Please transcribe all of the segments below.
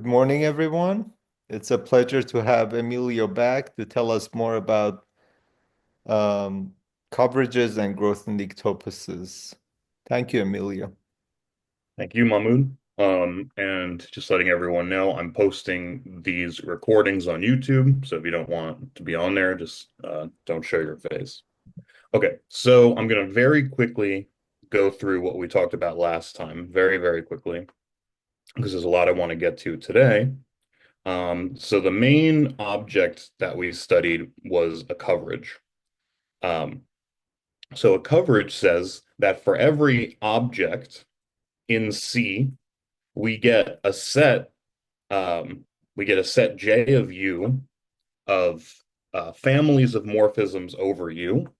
Good morning, everyone. It's a pleasure to have Emilio back to tell us more about um, coverages and Grothendieck toposes. Thank you, Emilio. Thank you, Mahmood. And just letting everyone know, I'm posting these recordings on YouTube. So if you don't want to be on there, just don't show your face. Okay, so I'm going to very quickly go through what we talked about last time, very, very quickly, because there's a lot I want to get to today. So the main object that we studied was a coverage. Um, so a coverage says that for every object in C, we get a set we get a set J of U of families of morphisms over U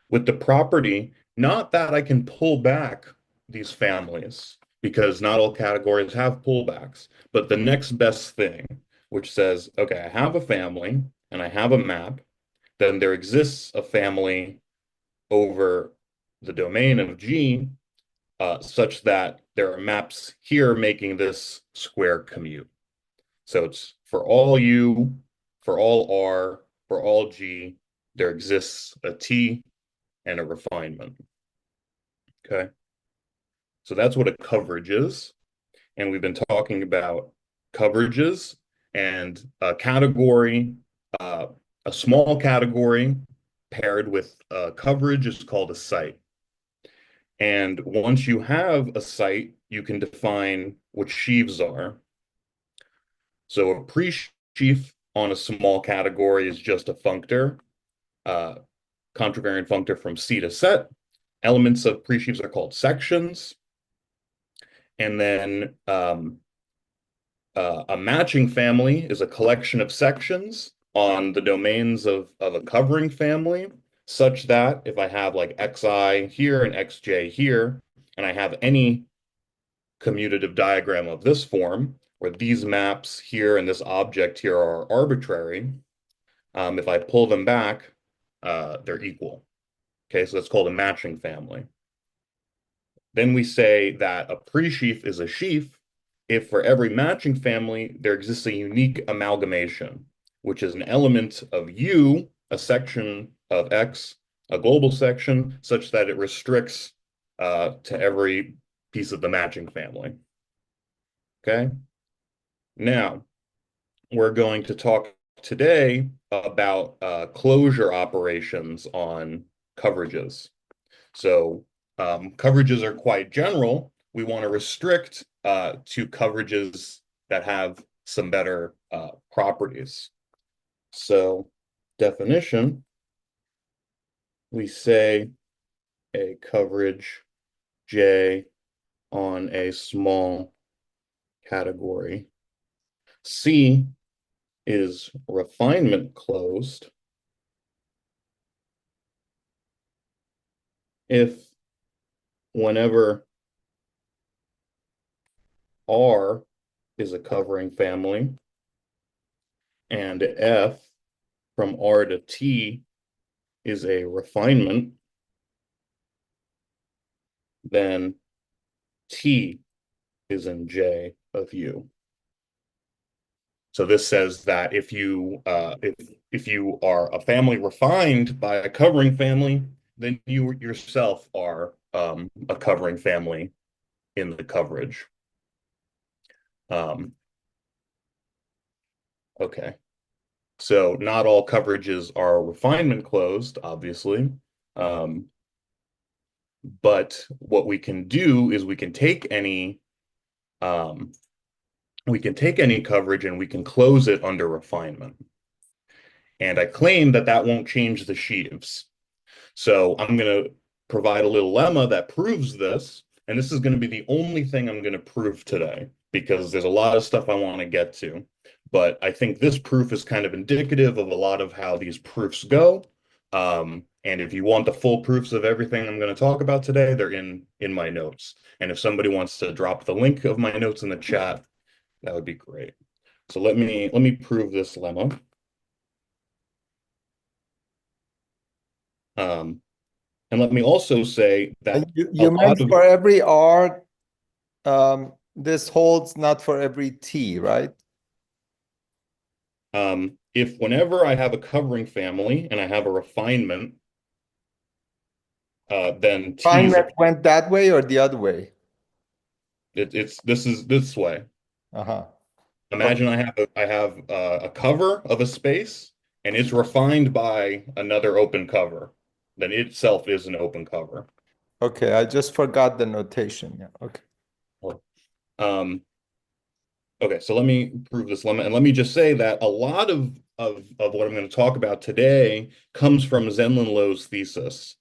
with the property not that I can pull back these families because not all categories have pullbacks, but the next best thing, which says, okay, I have a family and I have a map, then there exists a family over the domain of G such that there are maps here making this square commute. So it's for all U, for all R, for all G, there exists a T and a refinement. Okay. So that's what a coverage is. And we've been talking about coverages and a category, uh, a small category paired with coverage is called a site. And once you have a site, you can define what sheaves are. So a pre-sheaf on a small category is just a functor, uh, contravariant functor from C to set. Elements of pre-sheaves are called sections. And then a matching family is a collection of sections on the domains of a covering family, such that if I have like xi here and xj here, and I have any commutative diagram of this form, where these maps here and this object here are arbitrary, if I pull them back, they're equal. Okay, so that's called a matching family. Then we say that a pre-sheaf is a sheaf if for every matching family there exists a unique amalgamation, which is an element of U, a section of X, a global section, such that it restricts to every piece of the matching family. Okay, now we're going to talk today about closure operations on coverages. So coverages are quite general. We want to restrict to coverages that have some better properties. So definition, we say a coverage J on a small category. C is refinement closed if whenever R is a covering family and F from R to T is a refinement, then T is in J of U. So this says that if you are a family refined by a covering family, then you yourself are a covering family in the coverage. Um, okay. So not all coverages are refinement closed, obviously. Um, but what we can do is um, we can take any coverage and we can close it under refinement. And I claim that that won't change the sheaves. So I'm going to provide a little lemma that proves this. And this is going to be the only thing I'm going to prove today because there's a lot of stuff I want to get to. But I think this proof is kind of indicative of a lot of how these proofs go. And if you want the full proofs of everything I'm going to talk about today, they're in my notes. And if somebody wants to drop the link of my notes in the chat, that would be great. So let me prove this lemma. Um, and let me also say that You, a you lot meant of for every R, this holds not for every T, right? If whenever I have a covering family and I have a refinement, then T is a Refinement went that way or the other way? it's this is this way. Uh-huh. Okay. Imagine I have a cover of a space and it's refined by another open cover. Then it itself is an open cover. Okay, I just forgot the notation. Yeah. Okay. Um, okay, so let me prove this lemma, and let me just say that a lot of what I'm going to talk about today comes from Zenlin-Lowe's thesis.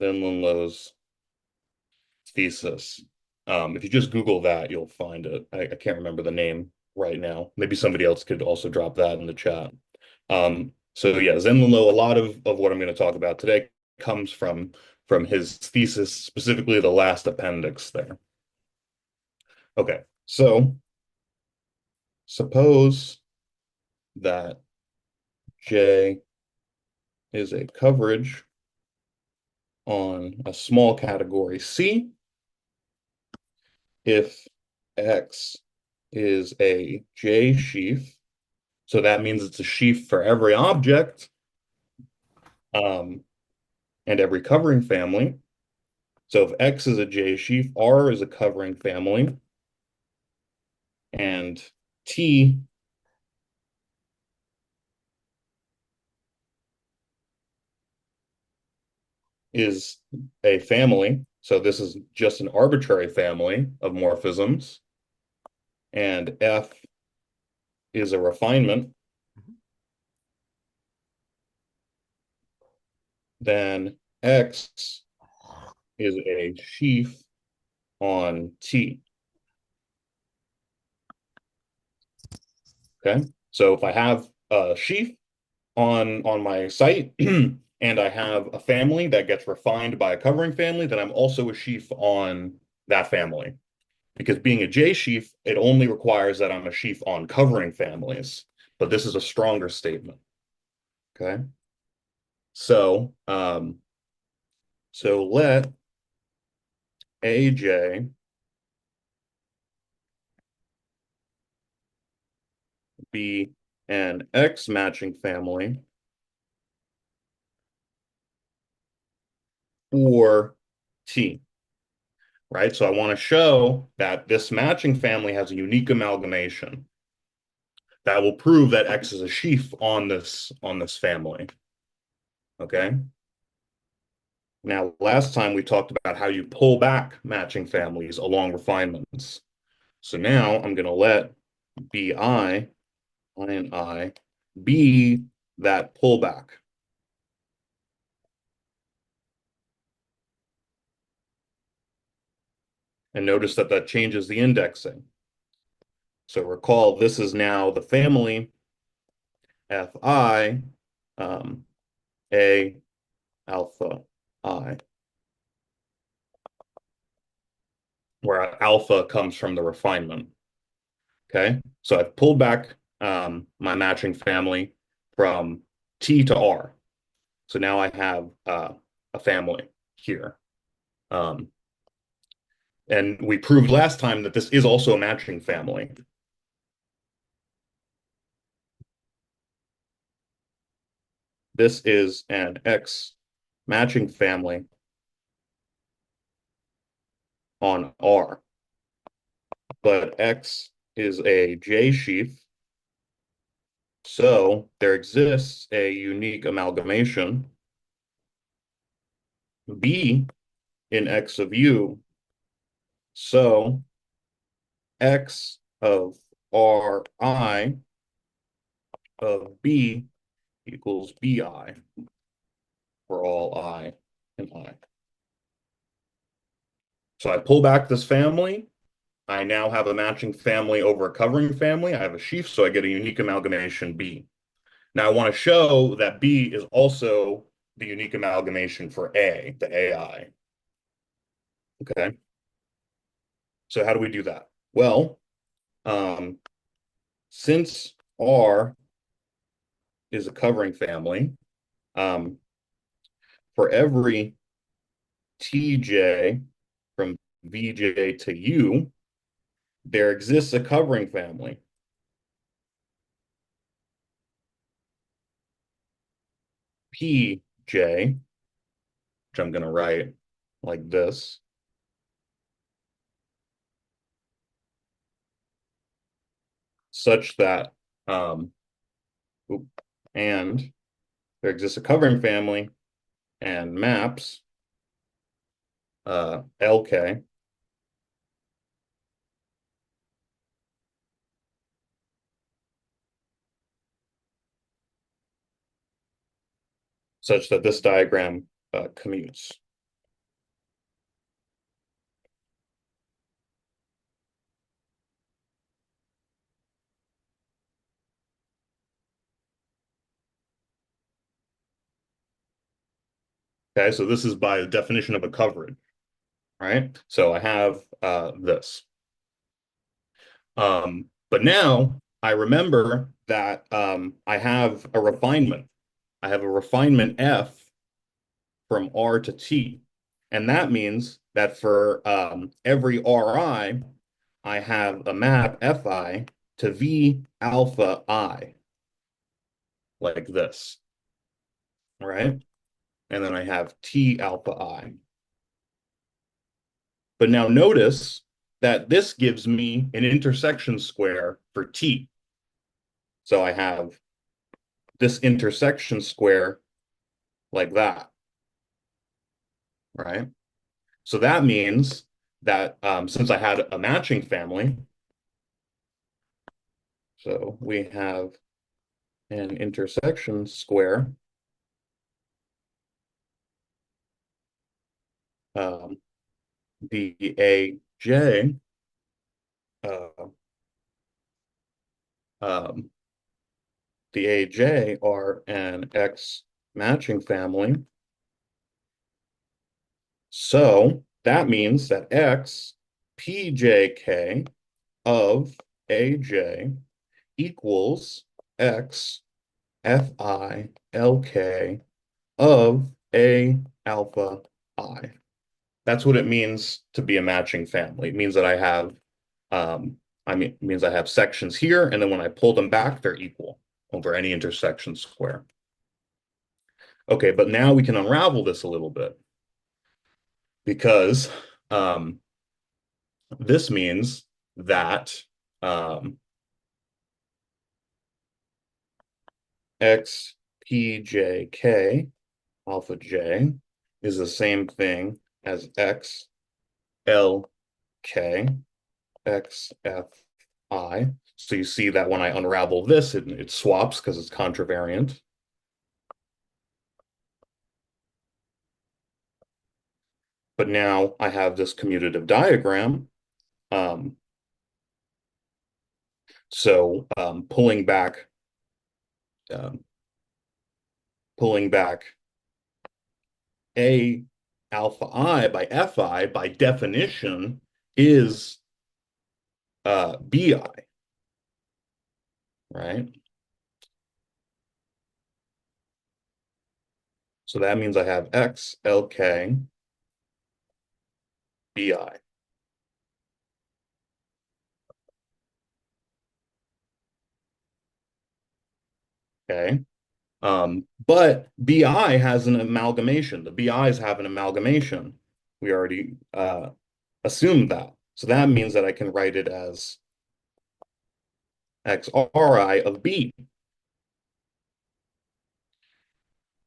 Zenlin-Lowe's thesis. If you just Google that, you'll find it. I can't remember the name right now. Maybe somebody else could also drop that in the chat. So yeah, Zenlin-Lowe, a lot of what I'm going to talk about today comes from his thesis, specifically the last appendix there. Okay, so suppose that J is a coverage on a small category C if X is a J sheaf. So that means it's a sheaf for every object um, and every covering family. So if X is a J sheaf, R is a covering family, and T is a family. So this is just an arbitrary family of morphisms, and F is a refinement. Then X is a sheaf on T. Okay. So if I have a sheaf on my site and I have a family that gets refined by a covering family, then I'm also a sheaf on that family. Because being a J sheaf, it only requires that I'm a sheaf on covering families. But this is a stronger statement. Okay. So so let AJ be an X matching family for T, right? So I want to show that this matching family has a unique amalgamation that will prove that X is a sheaf on this family. Okay. Now, last time we talked about how you pull back matching families along refinements. So now I'm going to let BI, I and I, be that pullback. And notice that that changes the indexing. So recall this is now the family Fi A alpha I, where alpha comes from the refinement. Okay, so I've pulled back my matching family from T to R. So now I have a family here. Um, and we proved last time that this is also a matching family. This is an X matching family on R, but X is a J sheaf. So there exists a unique amalgamation B in X of U. So X of Ri of B equals BI for all I and I. So I pull back this family. I now have a matching family over a covering family. I have a sheaf, so I get a unique amalgamation B. Now I want to show that B is also the unique amalgamation for A, the AI. Okay. So how do we do that? Well, um, since R is a covering family, um, for every TJ VJ to U, there exists a covering family PJ, which I'm going to write like this, such that, um, and there exists a covering family and maps LK such that this diagram commutes. Okay, so this is by the definition of a coverage, right? So I have this. But now I remember that I have a refinement. I have a refinement F from R to T. And that means that for every Ri, I have a map Fi to V alpha I, like this, right? And then I have T alpha I. But now notice that this gives me an intersection square for T. So I have this intersection square like that, right? So that means that since I had a matching family, so we have an intersection square, um, the AJ, uh, um, the AJ are an X matching family. So that means that X PJK of AJ equals X FILK of A alpha I. That's what it means to be a matching family. It means that I have, it means I have sections here, and then when I pull them back, they're equal over any intersection square. Okay, but now we can unravel this a little bit because um, this means that um, XPJK alpha J is the same thing as XLK XFI. So you see that when I unravel this, it swaps because it's contravariant. But now I have this commutative diagram. Um, so um, pulling back A alpha I by Fi by definition is Bi, right? So that means I have X, LK, Bi. Okay. But BI has an amalgamation. The BIs have an amalgamation. We already assumed that. So that means that I can write it as XRI of B.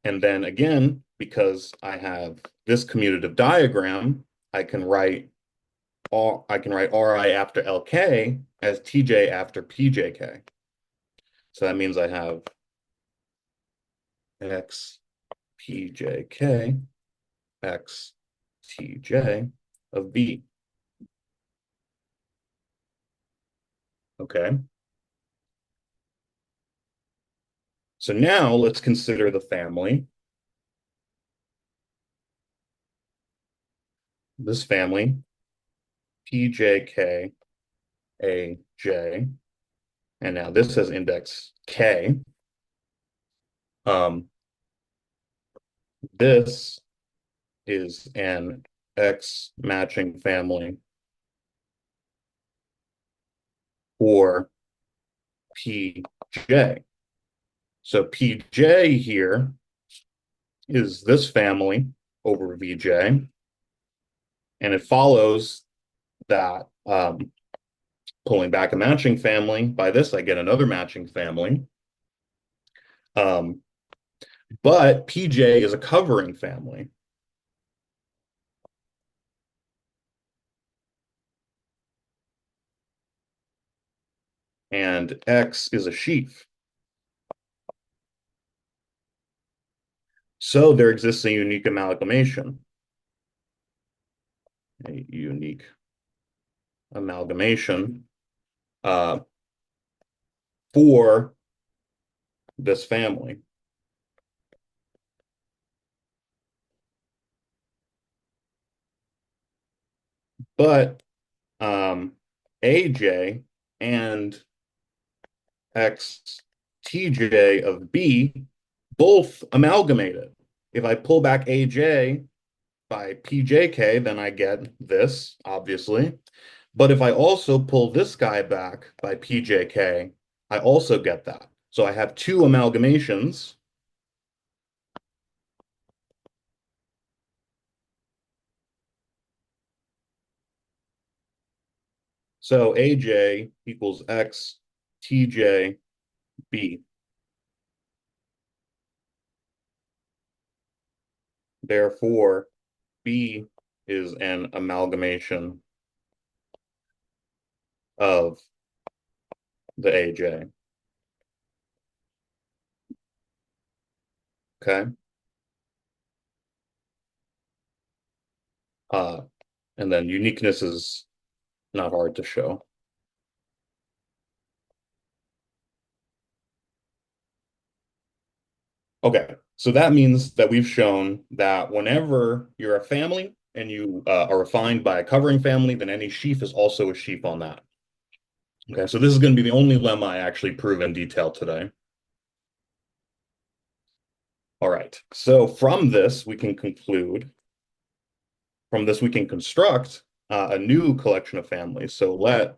And then again, because I have this commutative diagram, I can write RI after LK as TJ after PJK. So that means I have X PJK X TJ of B. Okay. So now let's consider the family. This family, PJKAJ, and now this has index K. Um, this is an X matching family for PJ. So PJ here is this family over VJ, and it follows that pulling back a matching family, by this I get another matching family. Um, but PJ is a covering family. And X is a sheaf. So there exists a unique amalgamation. A unique amalgamation uh, for this family. But AJ and XTJ of B both amalgamated. If I pull back AJ by PJK, then I get this, obviously. But if I also pull this guy back by PJK, I also get that. So I have two amalgamations. So AJ equals X TJ B. Therefore, B is an amalgamation of the AJ. Okay. Uh, and then uniqueness is not hard to show. Okay, so that means that we've shown that whenever you're a family and you are refined by a covering family, then any sheaf is also a sheaf on that. Okay, so this is going to be the only lemma I actually prove in detail today. All right, so from this we can construct a new collection of families. So let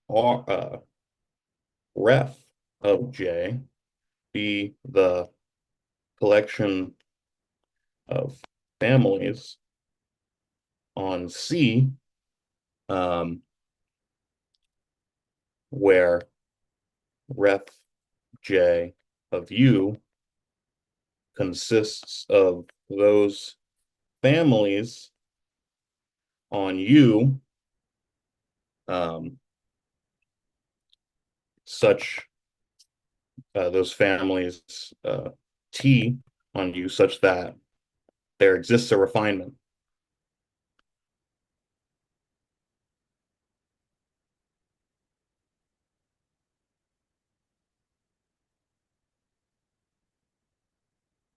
R, ref of J be the collection of families on C, um, where ref J of U consists of those families on U, um, such those families T on U such that there exists a refinement.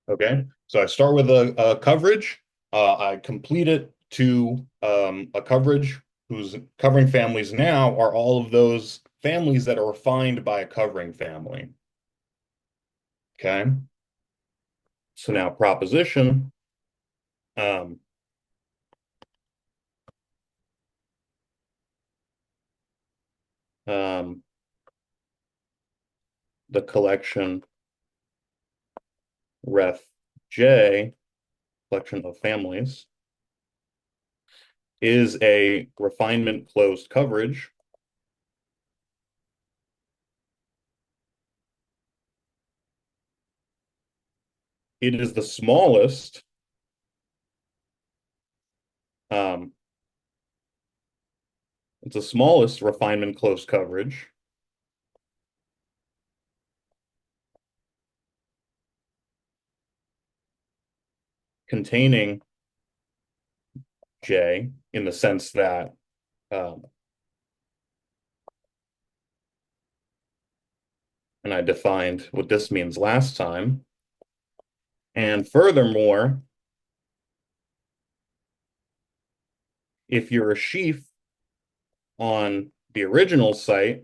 Okay, so I start with a coverage. I complete it to a coverage whose covering families now are all of those families that are refined by a covering family. Okay, so now proposition. Um, um, the collection ref J, collection of families, is a refinement closed coverage. It is the smallest um, it's the smallest refinement closed coverage containing J in the sense that um, and I defined what this means last time. And furthermore, if you're a sheaf on the original site,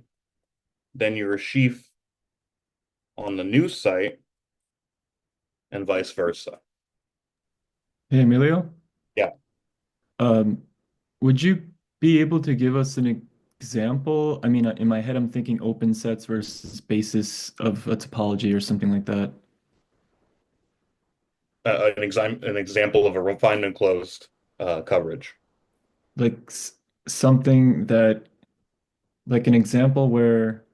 then you're a sheaf on the new site, and vice versa. Hey, Emilio. Yeah. Um, would you be able to give us an example? I mean, in my head, I'm thinking open sets versus basis of a topology or something like that. An example of a refined and closed coverage. Like something that, like an example where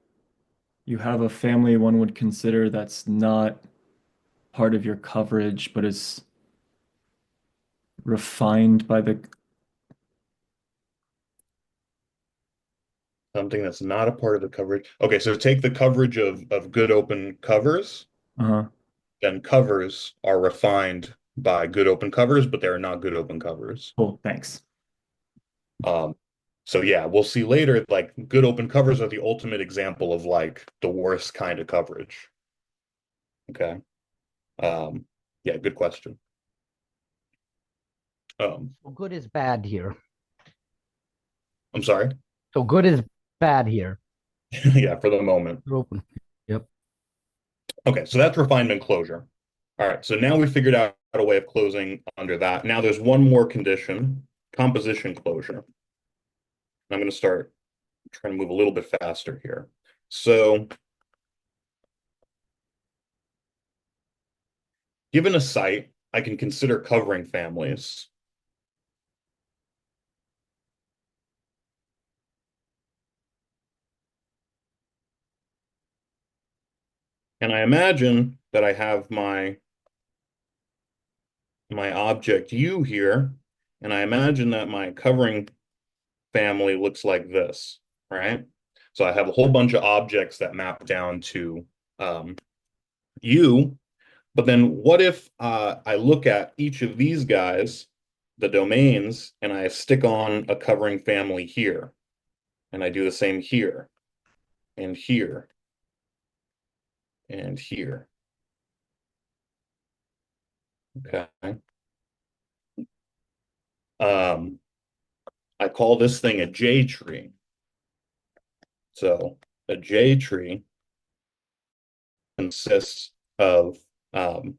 you have a family one would consider that's not part of your coverage, but is refined by the, Something that's not a part of the coverage. Okay, so take the coverage of good open covers, uh-huh. then covers are refined by good open covers, but they're not good open covers. Cool, thanks. Um, so yeah, we'll see later, like good open covers are the ultimate example of like the worst kind of coverage. Okay. Um, yeah, good question. Um, So good is bad here. I'm sorry. So good is bad here. Yeah, for the moment. They're open. Yep. Okay, so that's refinement closure. All right, so now we figured out a way of closing under that. Now there's one more condition, composition closure. I'm going to start trying to move a little bit faster here. So given a site, I can consider covering families. And I imagine that I have my object U here, and I imagine that my covering family looks like this, right? So I have a whole bunch of objects that map down to U, but then what if I look at each of these guys, the domains, and I stick on a covering family here, and I do the same here, and here, and here. Okay. Um, I call this thing a J tree. So a J tree consists of um,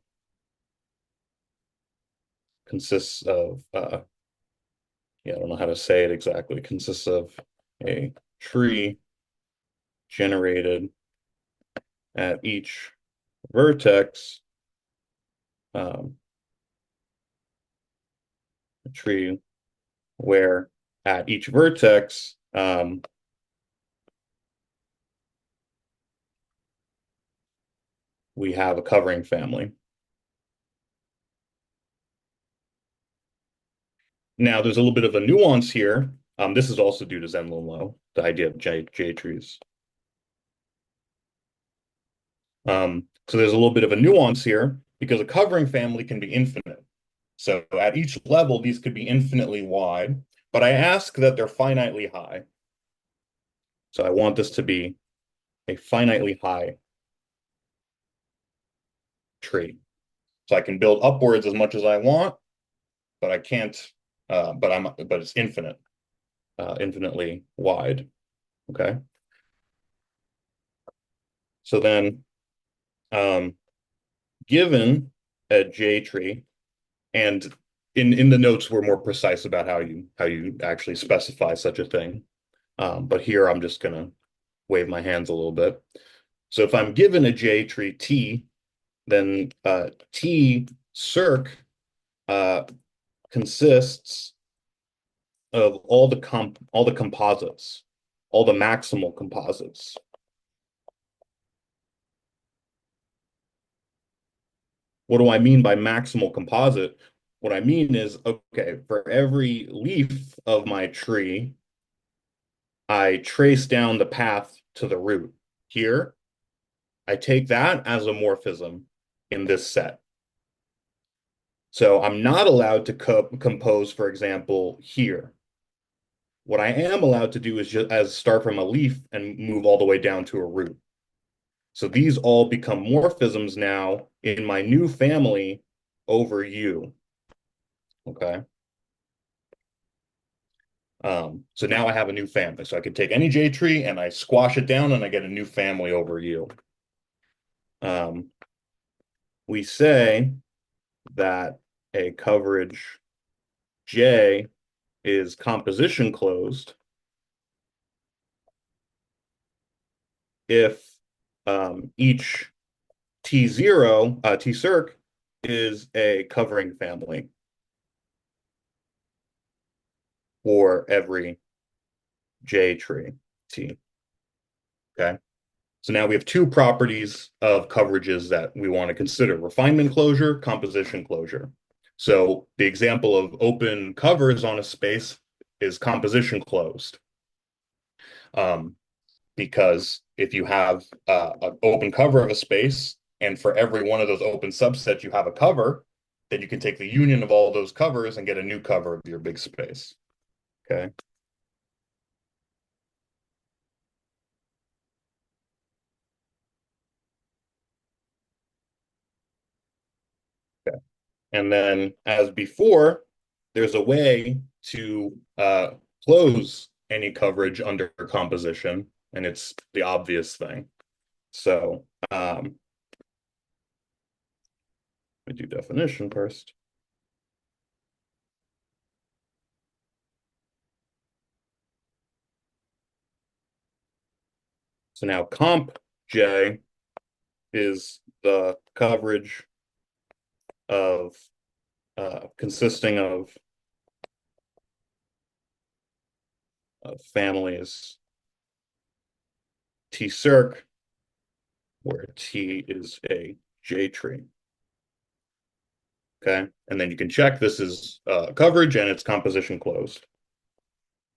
consists of yeah, I don't know how to say it exactly. Consists of a tree generated at each vertex, um, a tree where at each vertex we have a covering family. Now, there's a little bit of a nuance here. This is also due to Zenlin-Low, the idea of J trees. So there's a little bit of a nuance here because a covering family can be infinite. So at each level, these could be infinitely wide, but I ask that they're finitely high. So I want this to be a finitely high tree. So I can build upwards as much as I want, but I can't, but it's infinite, infinitely wide. Okay. So then, um, given a J tree, and in the notes we're more precise about how you actually specify such a thing. But here I'm just gonna wave my hands a little bit. So if I'm given a J tree T, then T circ uh, consists of all the composites, all the maximal composites. What do I mean by maximal composite? What I mean is, okay, for every leaf of my tree, I trace down the path to the root. Here, I take that as a morphism in this set. So I'm not allowed to compose, for example, here. What I am allowed to do is just as start from a leaf and move all the way down to a root. So these all become morphisms now in my new family over U. Okay. So now I have a new family. So I could take any J tree and I squash it down and I get a new family over U. We say that a coverage J is composition closed if each T-circ is a covering family for every J tree T. Okay. So now we have two properties of coverages that we want to consider: refinement closure, composition closure. So the example of open covers on a space is composition closed. Because if you have an open cover of a space, and for every one of those open subsets you have a cover, then you can take the union of all those covers and get a new cover of your big space. Okay. Okay. And then, as before, there's a way to close any coverage under composition, and it's the obvious thing. So let me do definition first. So now comp J is the coverage of consisting of families T-circ, where T is a J tree. Okay, and then you can check this is coverage and it's composition closed.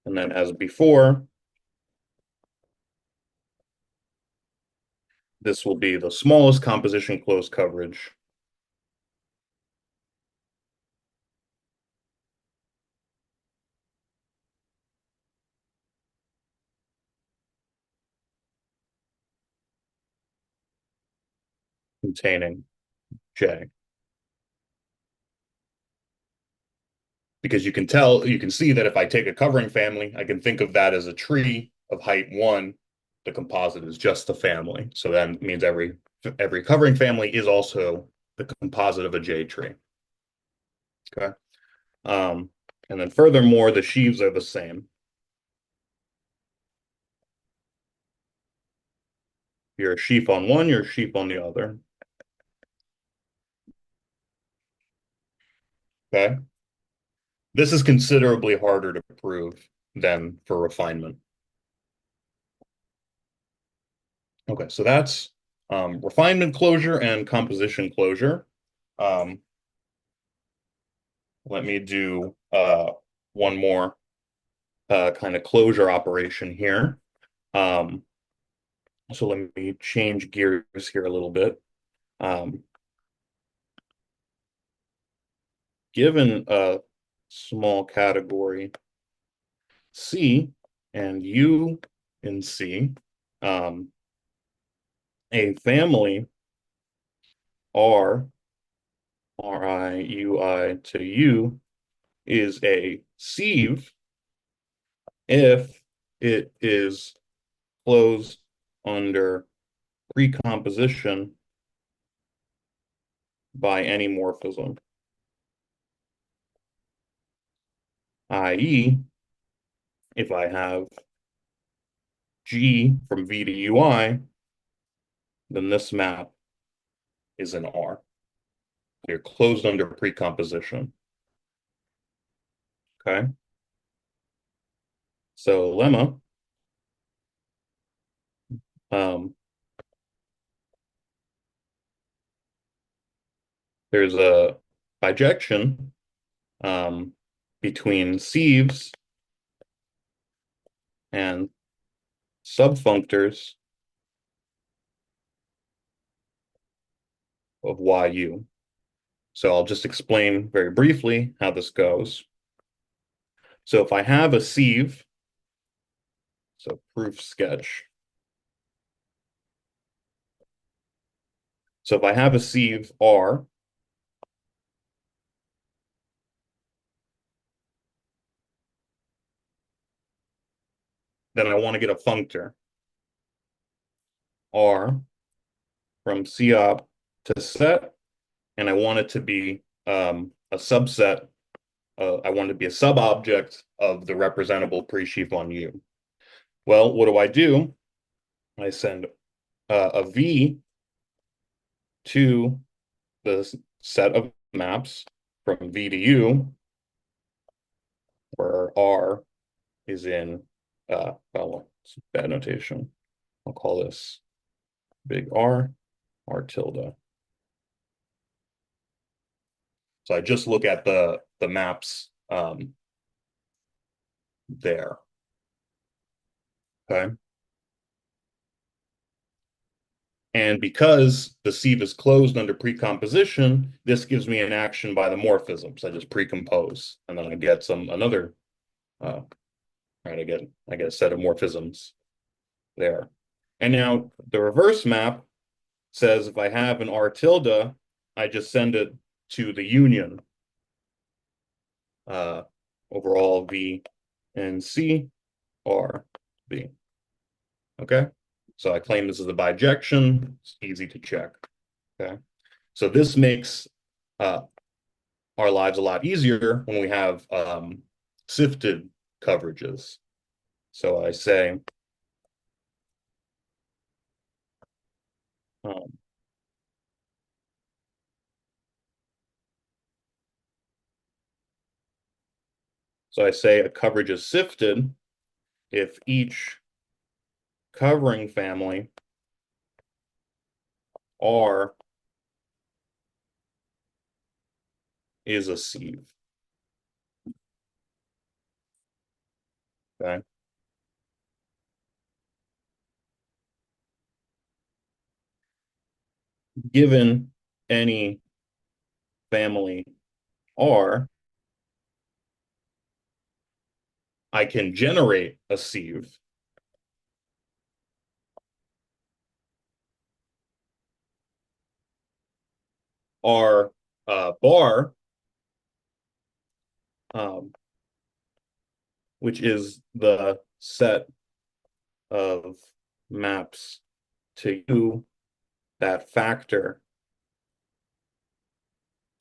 And then as before, this will be the smallest composition closed coverage. Containing J. Because you can see that if I take a covering family, I can think of that as a tree of height 1. The composite is just the family. So that means every covering family is also the composite of a J tree. Okay. And then furthermore, the sheaves are the same. You're a sheaf on one, you're a sheaf on the other. Okay. This is considerably harder to prove than for refinement. Okay, so that's refinement closure and composition closure. Let me do one more kind of closure operation here. So let me change gears here a little bit. Given a small category C and U in C, a family R, Ri, Ui to U is a sieve if it is closed under precomposition by any morphism, i.e., if I have G from V to UI, then this map is an R. You're closed under precomposition. Okay. So lemma, there's a bijection between sieves and subfunctors of YU. So I'll just explain very briefly how this goes. So if I have a sieve, so proof sketch. So if I have a sieve R, then I want to get a functor R from COP to set, and I want it to be a subset I want to be a sub-object of the representable pre-sheaf on U. Well, what do? I send a V to the set of maps from V to U, where R is in, well, it's bad notation. I'll call this big R tilde. So I just look at the maps there. Okay. And because the sieve is closed under precomposition, this gives me an action by the morphisms. I just precompose, and then I get another right, I get a set of morphisms there. And now the reverse map says if I have an R tilde, I just send it to the union overall V and C R V. Okay, so I claim this is a bijection. It's easy to check. Okay, so this makes our lives a lot easier when we have sifted coverages. So I say a coverage is sifted if each covering family R is a sieve. Okay. Given any family R, I can generate a sieve R bar, which is the set of maps to U that factor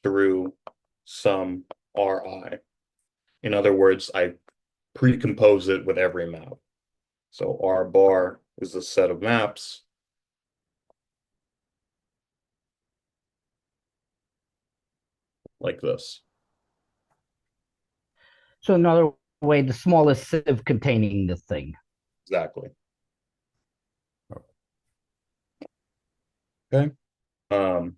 through some Ri. In other words, I precompose it with every map. So R bar is a set of maps like this. So another way, the smallest sieve containing the thing. Exactly. Okay. All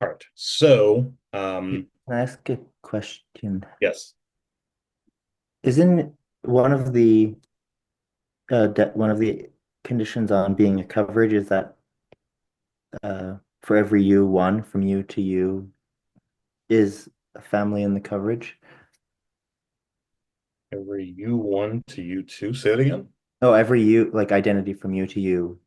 right. So, Can I ask a question? yes. Isn't one of the conditions on being a coverage is that for every U1 from U to U is a family in the coverage? Every U1 to U2, say it again. Oh, every U, like identity from U to U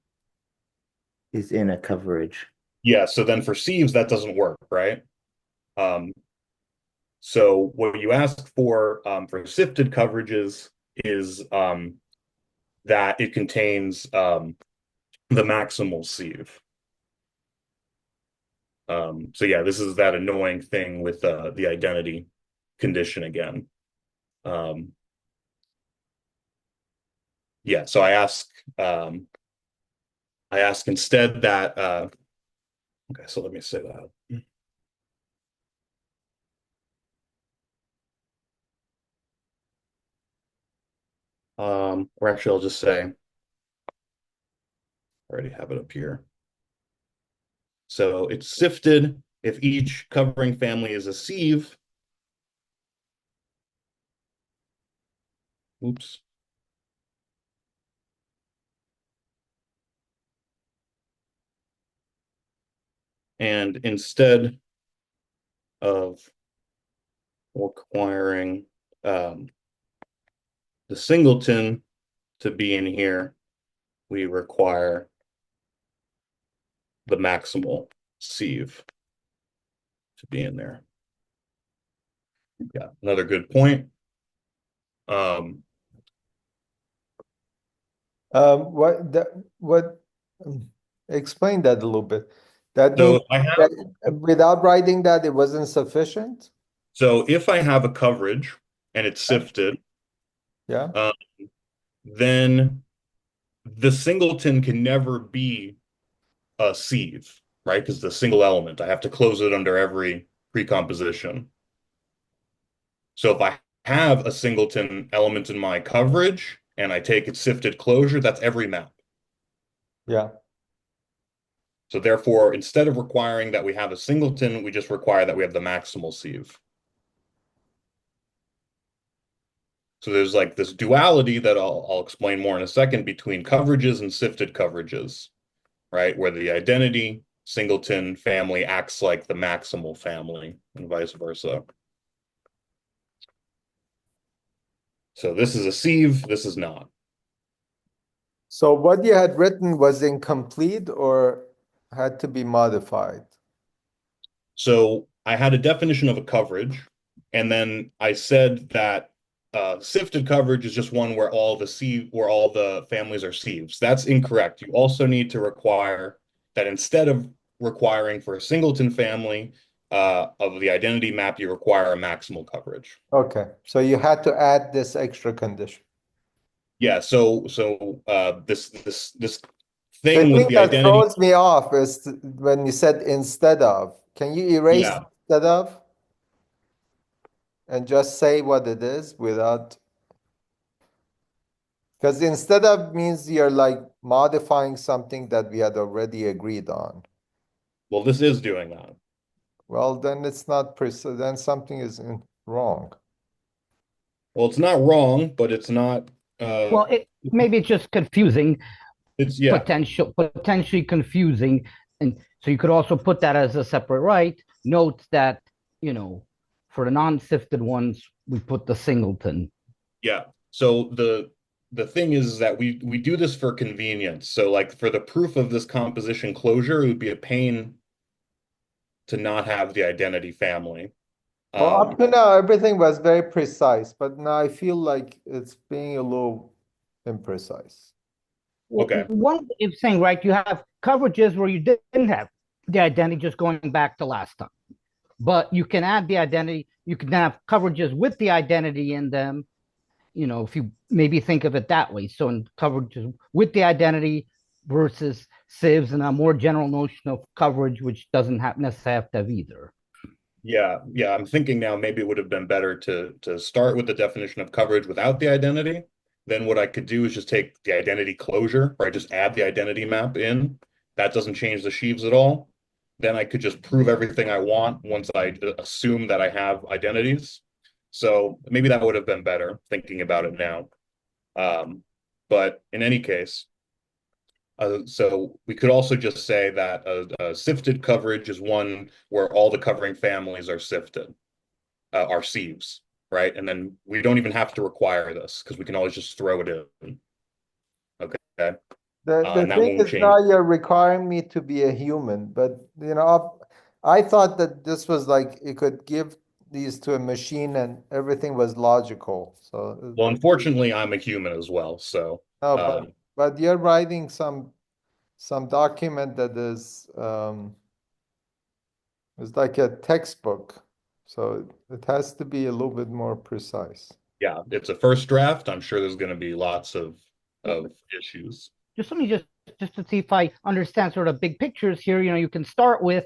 is in a coverage. Yeah, so then for sieves, that doesn't work, right? So what you ask for sifted coverages is that it contains the maximal sieve. So yeah, this is that annoying thing with the identity condition again. Yeah, so I ask instead that okay, so let me say that. Or actually I'll just say, I already have it up here. So it's sifted if each covering family is a sieve. Oops. And instead of requiring the singleton to be in here, we require the maximal sieve to be in there. Yeah, another good point. What explain that a little bit. That So means I have that without writing that it wasn't sufficient? So if I have a coverage and it's sifted, Yeah. uh, then the singleton can never be a sieve, right? Because the single element, I have to close it under every precomposition. So if I have a singleton element in my coverage and I take its sifted closure, that's every map. Yeah. So therefore, instead of requiring that we have a singleton, we just require that we have the maximal sieve. So there's like this duality that I'll explain more in a second between coverages and sifted coverages, right? Where the identity singleton family acts like the maximal family and vice versa. So this is a sieve, this is not. So what you had written was incomplete or had to be modified? So I had a definition of a coverage, and then I said that sifted coverage is just one where all the families are sieves. That's incorrect. You also need to require that instead of requiring for a singleton family of the identity map, you require a maximal coverage. Okay. So you had to add this extra condition. Yeah. So this The thing with thing the that identity. throws me off is when you said instead of. Can you erase Yeah. instead of and just say what it is without? Because instead of means you're like modifying something that we had already agreed on. Well, this is doing that. Well, then it's not precise. Then something is wrong. Well, it's not wrong, but it's not. Uh, Well, maybe it's just confusing, it's yeah. potentially confusing, and so you could also put that as a separate right. Note that for the non-sifted ones, we put the singleton. Yeah. So the thing is that we do this for convenience. So like for the proof of this composition closure, it would be a pain to not have the identity family. Well, up to now, everything was very precise, but now I feel like it's being a little imprecise. Okay. One is saying, right, you have coverages where you didn't have the identity, just going back to last time. But you can add the identity, you can have coverages with the identity in them, if you maybe think of it that way. So in coverages with the identity versus sieves and a more general notion of coverage, which doesn't necessarily have to have either. Yeah, yeah. I'm thinking now maybe it would have been better to start with the definition of coverage without the identity. Then what I could do is just take the identity closure, right? Just add the identity map in. That doesn't change the sheaves at all. Then I could just prove everything I want once I assume that I have identities. So maybe that would have been better thinking about it now. But in any case, so we could also just say that a sifted coverage is one where all the covering families are sifted, are sieves, right? And then we don't even have to require this because we can always just throw it in. Okay. The And that thing won't is now change. you're requiring me to be a human, but I thought that this was like you could give these to a machine and everything was logical. So Well, unfortunately, I'm a human as well. So, no, uh, but you're writing some document that is like a textbook. So it has to be a little bit more precise. yeah, it's a first draft. I'm sure there's going to be lots of issues. Just let me just to see if I understand sort of big pictures here. You can start with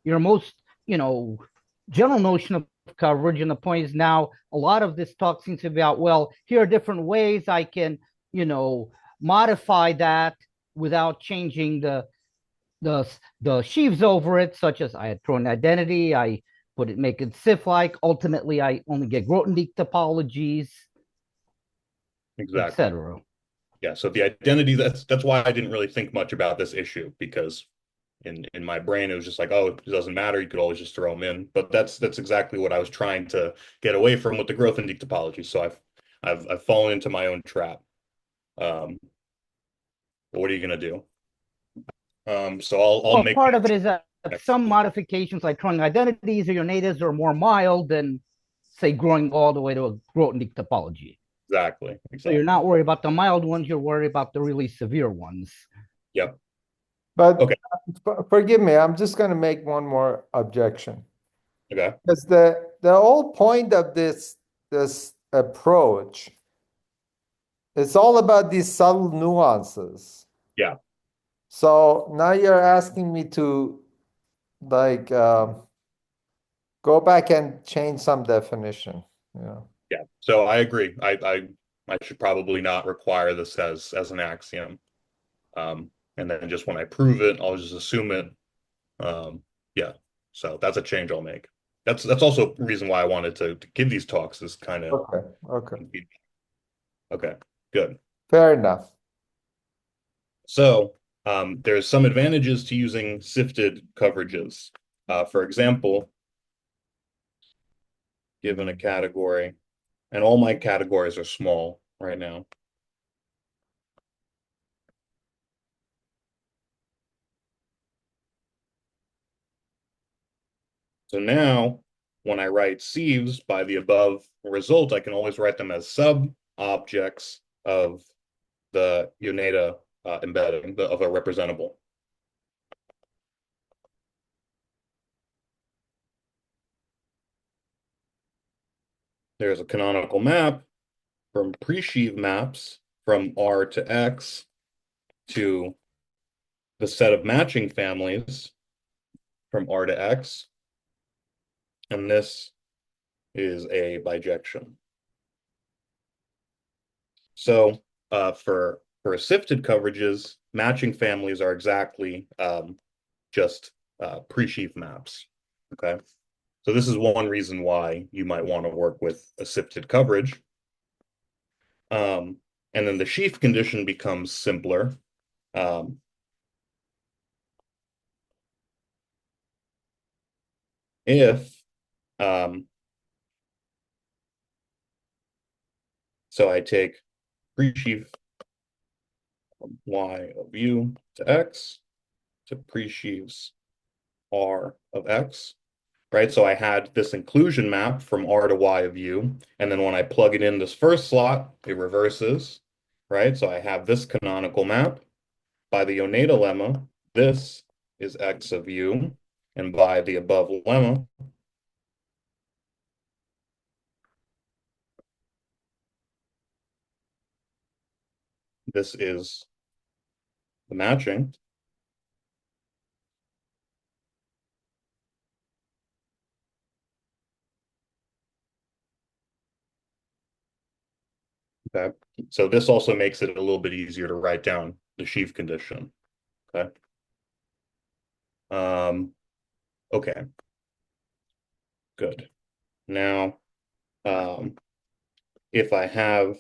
your most, general notion of coverage. And the point is now a lot of this talk seems to be about, well, here are different ways I can, modify that without changing the sheaves over it, such as I had thrown identity, I make it SIF-like. Ultimately, I only get Grothendieck topologies, Exactly. etc. Yeah. So the identity, that's why I didn't really think much about this issue because in my brain it was just like, oh, it doesn't matter. You could always just throw them in. But that's exactly what I was trying to get away from with the Grothendieck topology. So I've fallen into my own trap. But what are you gonna do? So I'll Well, make part of it is that some modifications like throwing identities or your natives are more mild than, say, growing all the way to a Grothendieck topology. exactly. So you're not worried about the mild ones, you're worried about the really severe ones. Yep. But Okay. forgive me, I'm just going to make one more objection. Okay. Because the whole point of this approach, it's all about these subtle nuances. Yeah. So now you're asking me to like go back and change some definition. Yeah. Yeah. So I agree. I should probably not require this as an axiom. And then just when I prove it, I'll just assume it. Yeah. So that's a change I'll make. That's also a reason why I wanted to give these talks is kind of Okay. Okay. okay, good. Fair enough. So there's some advantages to using sifted coverages. For example, given a category, and all my categories are small right now. So now when I write sieves by the above result, I can always write them as sub-objects of the Yoneda embedding of a representable. There's a canonical map from pre-sheaf maps from R to X to the set of matching families from R to X. And this is a bijection. So for sifted coverages, matching families are exactly just pre-sheaf maps. Okay. So this is one reason why you might want to work with a sifted coverage. And then the sheaf condition becomes simpler. Um, if so I take pre-sheaf y of u to x to pre-sheaves r of x, right? So I had this inclusion map from R to Y of U, and then when I plug it in this first slot, it reverses, right? So I have this canonical map. By the Yoneda lemma, this is X of U, and by the above lemma, this is the matching. Okay, so this also makes it a little bit easier to write down the sheaf condition. Okay. Okay, good. Now, if I have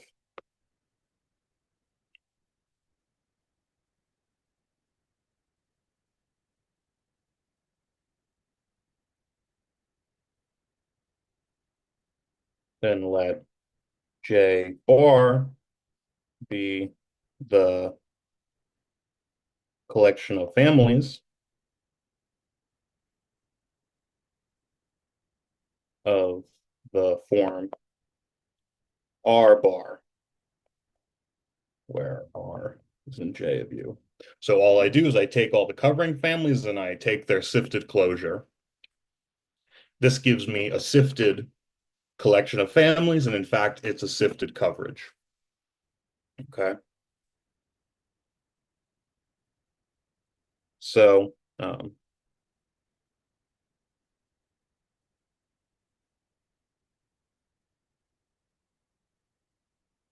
then let J bar be the collection of families of the form R bar, where R is in J of U. So all I do is I take all the covering families and I take their sifted closure. This gives me a sifted collection of families, and in fact, it's a sifted coverage. Okay. So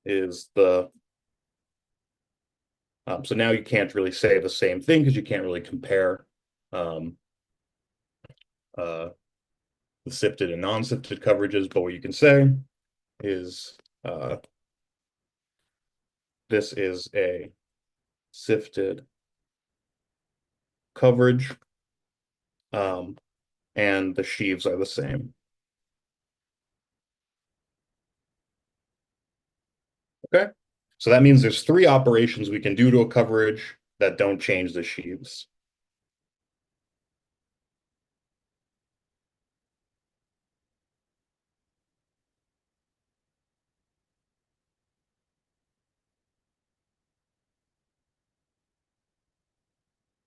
is the so now you can't really say the same thing because you can't really compare um, the sifted and non-sifted coverages, but what you can say is this is a sifted coverage, and the sheaves are the same. Okay, so that means there's three operations we can do to a coverage that don't change the sheaves.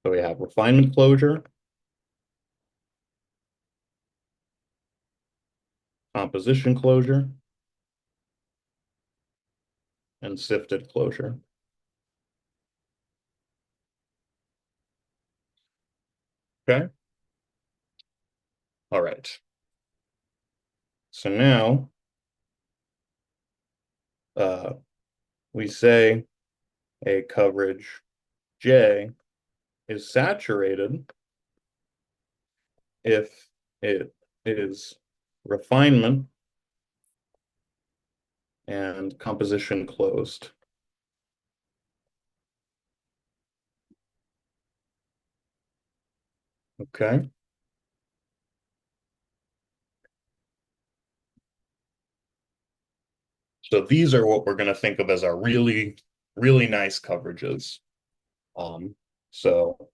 So we have refinement closure, composition closure, and sifted closure. Okay. All right. So now we say a coverage J is saturated if it is refinement and composition closed. Okay. So these are what we're going to think of as our really, really nice coverages. So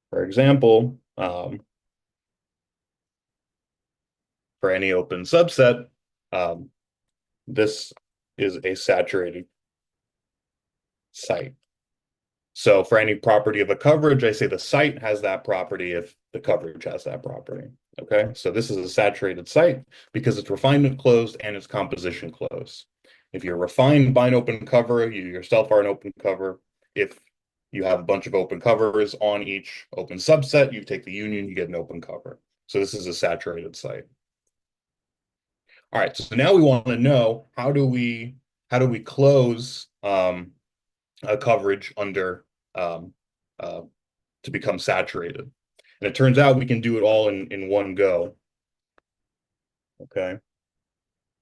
for example, for any open subset, this is a saturated site. So for any property of a coverage, I say the site has that property if the coverage has that property. Okay, so this is a saturated site because it's refinement closed and it's composition closed. If you're refined by an open cover, you yourself are an open cover. If you have a bunch of open covers on each open subset, you take the union, you get an open cover. So this is a saturated site. All right, so now we want to know how do we close a coverage under to become saturated. And it turns out we can do it all in one go. Okay.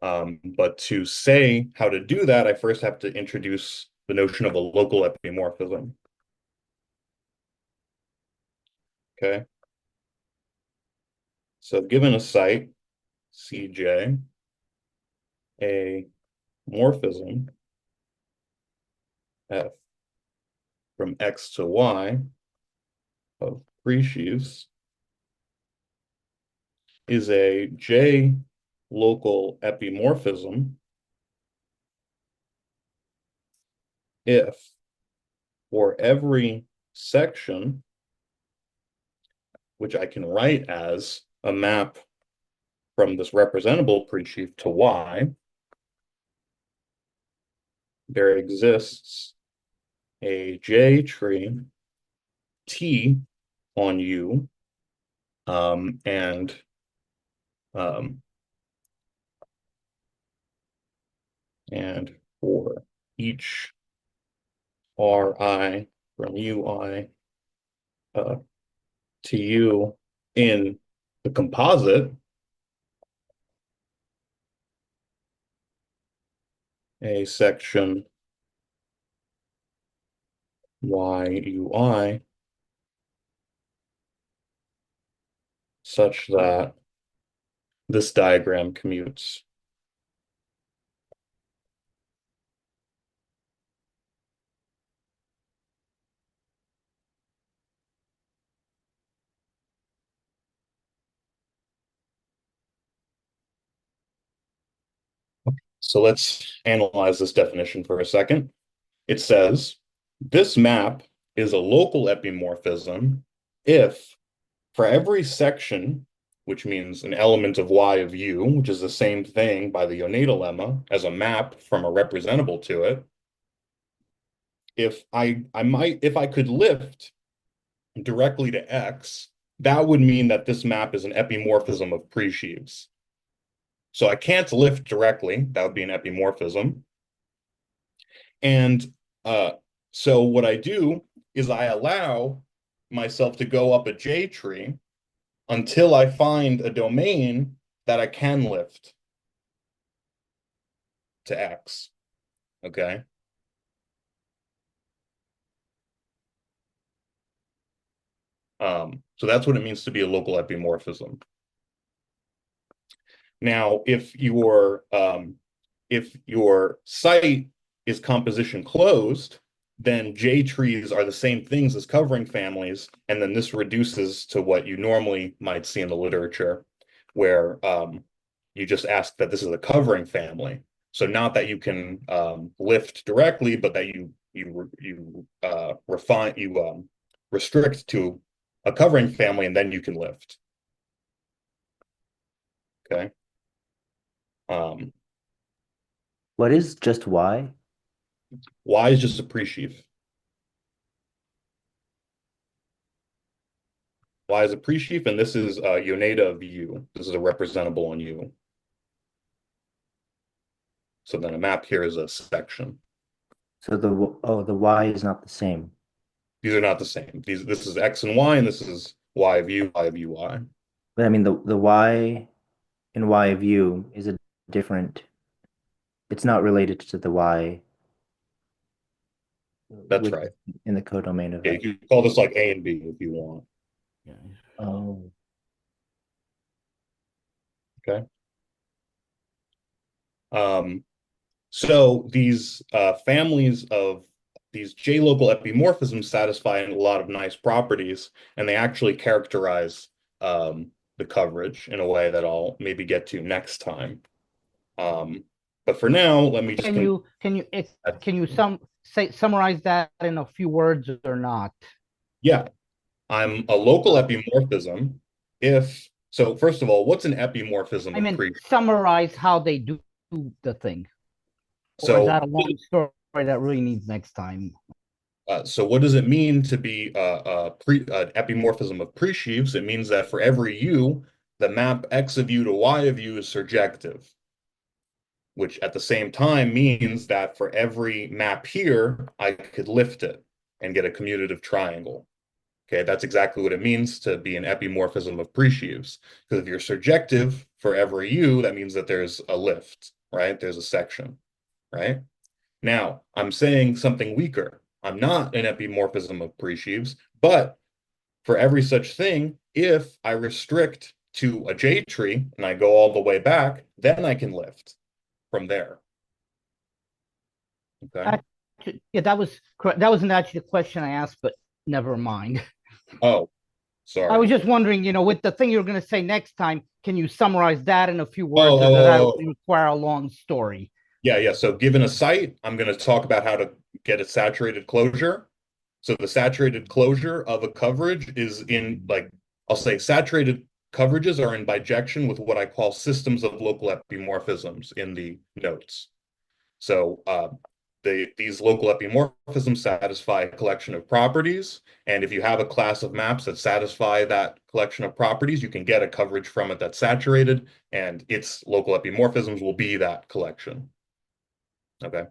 But to say how to do that, I first have to introduce the notion of a local epimorphism. Okay. So given a site, CJ, a morphism, F, from X to Y of Presheaves is a J local epimorphism if for every section, which I can write as a map from this representable presheaf to Y, there exists a J tree T on U, and for each Ri from UI to U in the composite, a section YUI such that this diagram commutes. So let's analyze this definition for a second. It says, this map is a local epimorphism if for every section, which means an element of Y of U, which is the same thing by the Yoneda lemma as a map from a representable to it, if I could lift directly to X, that would mean that this map is an epimorphism of presheaves. So I can't lift directly, that would be an epimorphism. And so what I do is I allow myself to go up a J tree until I find a domain that I can lift to X. Okay. So that's what it means to be a local epimorphism. Now, if your site is composition closed, then J trees are the same things as covering families, and then this reduces to what you normally might see in the literature, where you just ask that this is a covering family. So not that you can lift directly, but that you restrict to a covering family, and then you can lift. Okay. Um, What is just Y? Y is just a pre-sheaf. Y is a pre-sheaf, and this is Yoneda of U. This is a representable on U. So then a map here is a section. So the Y is not the same. These are not the same. This is X and Y, and this is Y of U, Y of UI. But I mean the Y in Y of U is a different. It's not related to the Y That's right. in the codomain of Yeah, X. you could call this like A and B if you want. Oh. Okay. So these families of these J-local epimorphisms satisfy a lot of nice properties, and they actually characterize the coverage in a way that I'll maybe get to next time. But for now, let me just Can you summarize that in a few words or not? yeah, I'm a local epimorphism if so. First of all, what's an epimorphism I of mean, pre? summarize how they do the thing. Or is So that a long story that really needs next time? So what does it mean to be an epimorphism of presheaves? It means that for every U, the map X of U to Y of U is surjective, which at the same time means that for every map here, I could lift it and get a commutative triangle. Okay, that's exactly what it means to be an epimorphism of presheaves. Because if you're surjective for every U, that means that there's a lift, right? There's a section, right? Now, I'm saying something weaker. I'm not an epimorphism of presheaves, but for every such thing, if I restrict to a J tree and I go all the way back, then I can lift from there. Okay. Yeah, that was correct. That wasn't actually the question I asked, but never mind. Oh, I was sorry. just wondering, with the thing you're going to say next time, can you summarize that in a few words, or does that Oh, require a long story? yeah. So given a site, I'm going to talk about how to get a saturated closure. So the saturated closure of a coverage is in, like, I'll say saturated coverages are in bijection with what I call systems of local epimorphisms in the notes. So these local epimorphisms satisfy a collection of properties. And if you have a class of maps that satisfy that collection of properties, you can get a coverage from it that's saturated, and its local epimorphisms will be that collection. Okay.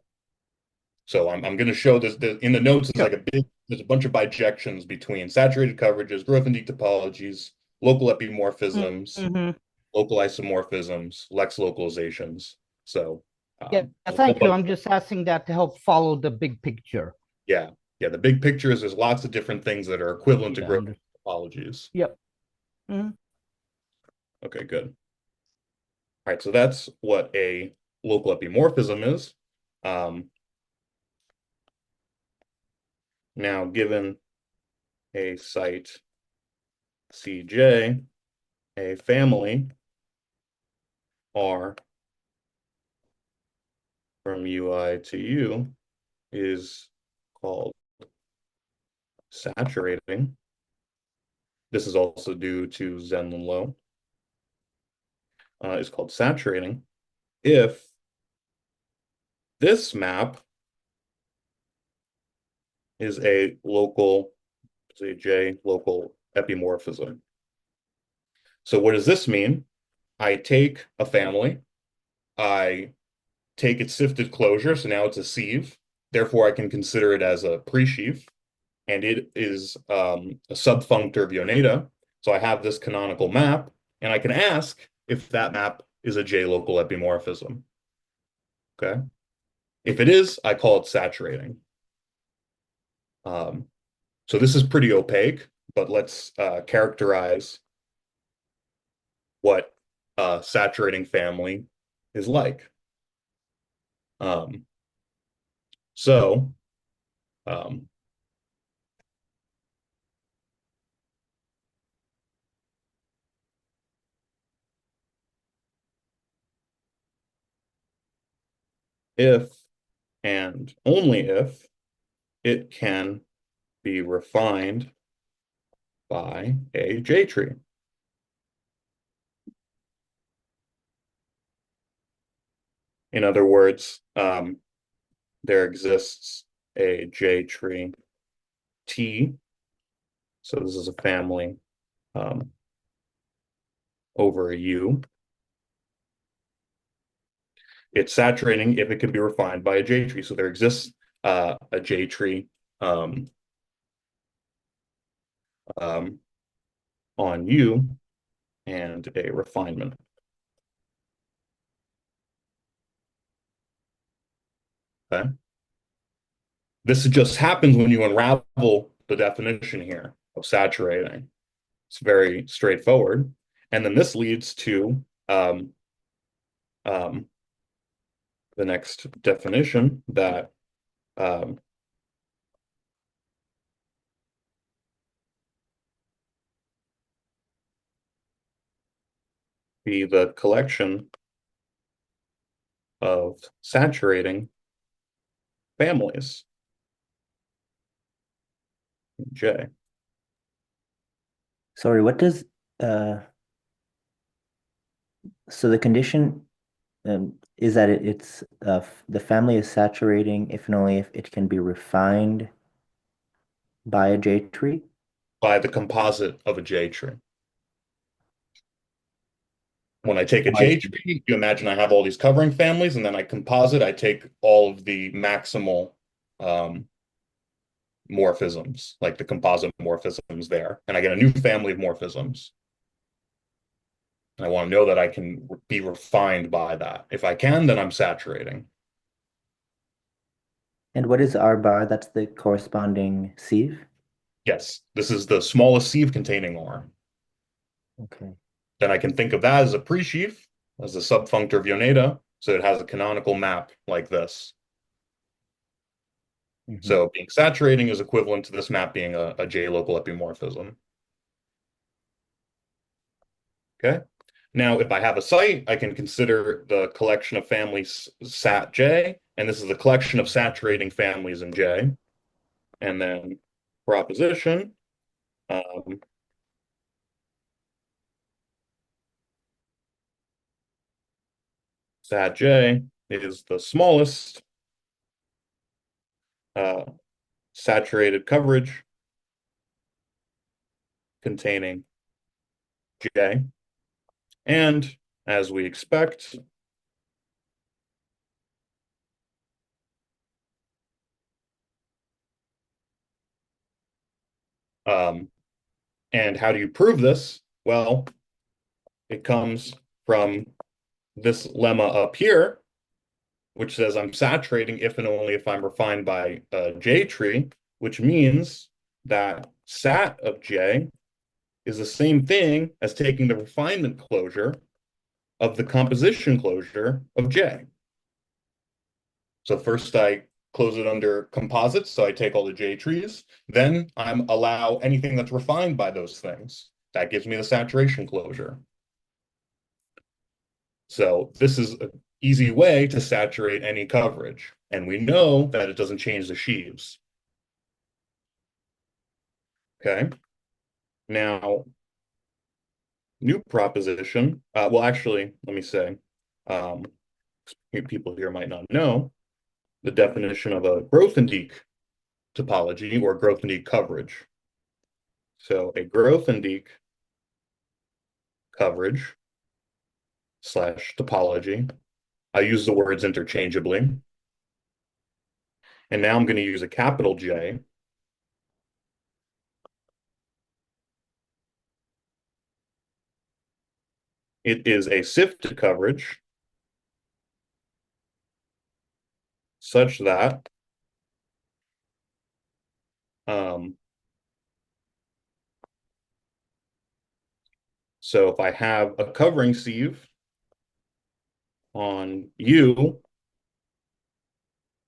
So I'm going to show this in the notes. It's like there's a bunch of bijections between saturated coverages, Grothendieck topologies, local epimorphisms, Mm-hmm. local isomorphisms, Lex localizations. So Yeah, thank you. I'm just asking that to help follow the big picture. yeah, the big picture is there's lots of different things that are equivalent to Grothendieck topologies. Yep. Mm-hmm. Okay, good. All right, so that's what a local epimorphism is. Now, given a site CJ, a family R from UI to U is called saturating. This is also due to Zenlin-Low. Is called saturating if this map is a local, say J, local epimorphism. So what does this mean? I take a family, I take its sifted closure, so now it's a sieve. Therefore, I can consider it as a presheaf, and it is a subfunctor of Yoneda. So I have this canonical map, and I can ask if that map is a J local epimorphism. Okay. If it is, I call it saturating. So this is pretty opaque, but let's characterize what a saturating family is like. Um, so um, if and only if it can be refined by a J tree. In other words, there exists a J tree T. So this is a family over a U. It's saturating if it can be refined by a J tree. So there exists a J tree on U and a refinement. Okay. This just happens when you unravel the definition here of saturating. It's very straightforward. And then this leads to the next definition that be the collection of saturating families. J. Sorry, what does so the condition is that it's the family is saturating if and only if it can be refined by a J tree? By the composite of a J tree. When I take a J tree, you imagine I have all these covering families, and then I composite, I take all of the maximal morphisms, like the composite morphisms there, and I get a new family of morphisms. And I want to know that I can be refined by that. If I can, then I'm saturating. And what is R bar? That's the corresponding sieve? Yes, this is the smallest sieve containing R. Okay. Then I can think of that as a pre-sheaf, as a subfunctor of Yoneda, so it has a canonical map like this. So being saturating is equivalent to this map being a J local epimorphism. Okay. Now, if I have a site, I can consider the collection of families sat J, and this is a collection of saturating families in J. And then proposition, sat J is the smallest saturated coverage containing J. And as we expect, and how do you prove this? Well, it comes from this lemma up here, which says I'm saturating if and only if I'm refined by a J tree, which means that sat of J is the same thing as taking the refinement closure of the composition closure of J. So first I close it under composites, so I take all the J trees. Then I'm allow anything that's refined by those things. That gives me the saturation closure. So this is an easy way to saturate any coverage. And we know that it doesn't change the sheaves. Okay. Now, new proposition. Well, actually, let me say, people here might not know the definition of a Grothendieck topology or Grothendieck coverage. So a Grothendieck coverage slash topology. I use the words interchangeably. And now I'm going to use a capital J. It is a sifted coverage such that so if I have a covering sieve on U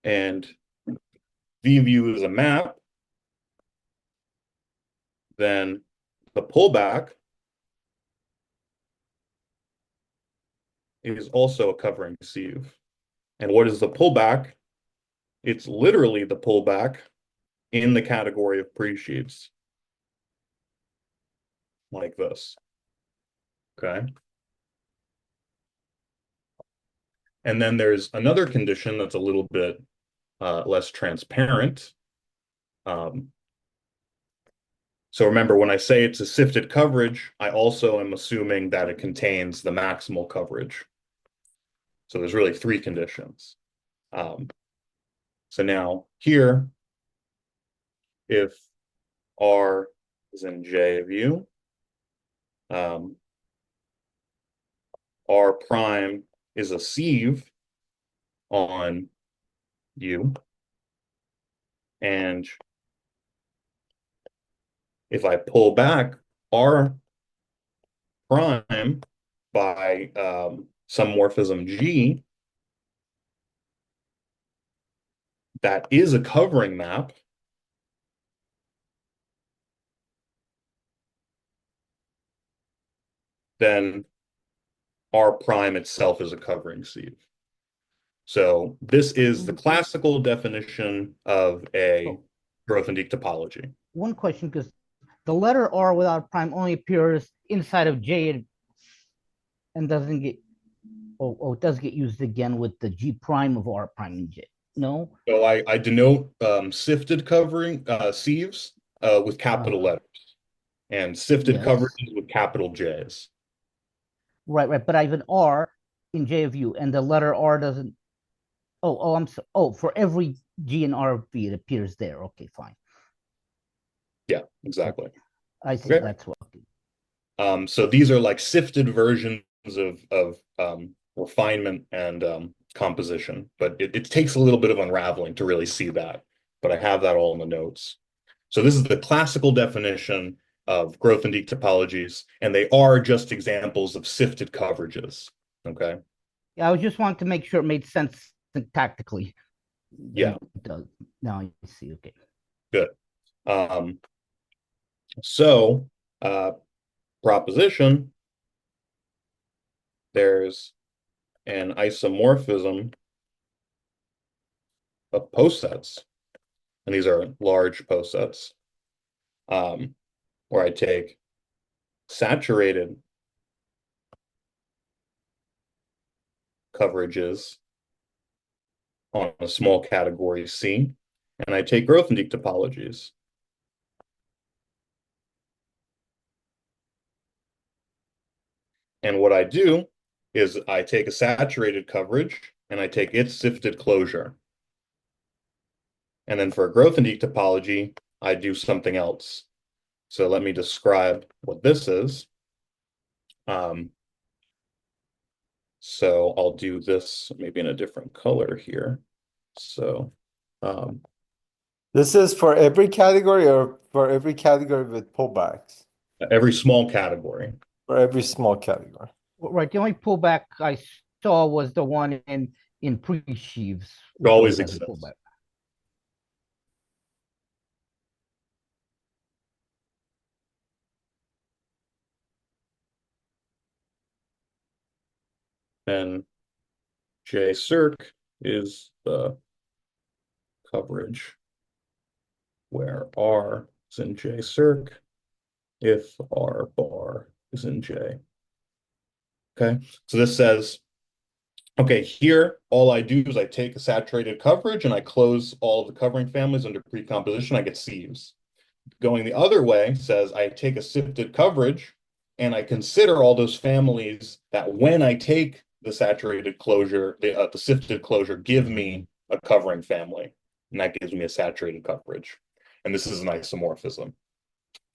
and V of U is a map, then the pullback is also a covering sieve. And what is the pullback? It's literally the pullback in the category of pre-sheaves. Like this. Okay. And then there's another condition that's a little bit less transparent. So remember, when I say it's a sifted coverage, I also am assuming that it contains the maximal coverage. So there's really three conditions. So now here, if R is in J of U, R prime is a sieve on U, and if I pull back R prime by some morphism G, that is a covering map, then R prime itself is a covering sieve. So this is the classical definition of a Grothendieck topology. One question, because the letter R without prime only appears inside of J and doesn't get, it does get used again with the G prime of R prime and J. No? So I denote sifted covering sieves with capital letters, and sifted coverages with capital J's. Right. But I have an R in J of U, and the letter R doesn't. I'm so. For every G and R V, it appears there. Okay, fine. Yeah, exactly. I see. Okay. That's what. So these are like sifted versions of refinement and composition, but it takes a little bit of unraveling to really see that. But I have that all in the notes. So this is the classical definition of Grothendieck topologies, and they are just examples of sifted coverages. Okay. Yeah, I just wanted to make sure it made sense tactically. Yeah. It does. Now I see. Okay. Good. So proposition, there's an isomorphism of posets, and these are large posets, where I take saturated coverages on a small category C, and I take Grothendieck topologies. And what I do is I take a saturated coverage and I take its sifted closure. And then for a Grothendieck topology, I do something else. So let me describe what this is. So I'll do this maybe in a different color here. So this is for every category or for every category with pullbacks? Every small category. For every small category. Right. The only pullback I saw was the one in pre-sheaves. It always exists. Pullback. And J circ is the coverage where R is in J circ if R bar is in J. Okay, so this says, okay, here all I do is I take a saturated coverage and I close all the covering families under precomposition, I get sieves. Going the other way says I take a sifted coverage and I consider all those families that when I take the saturated closure, the sifted closure, give me a covering family, and that gives me a saturated coverage. And this is an isomorphism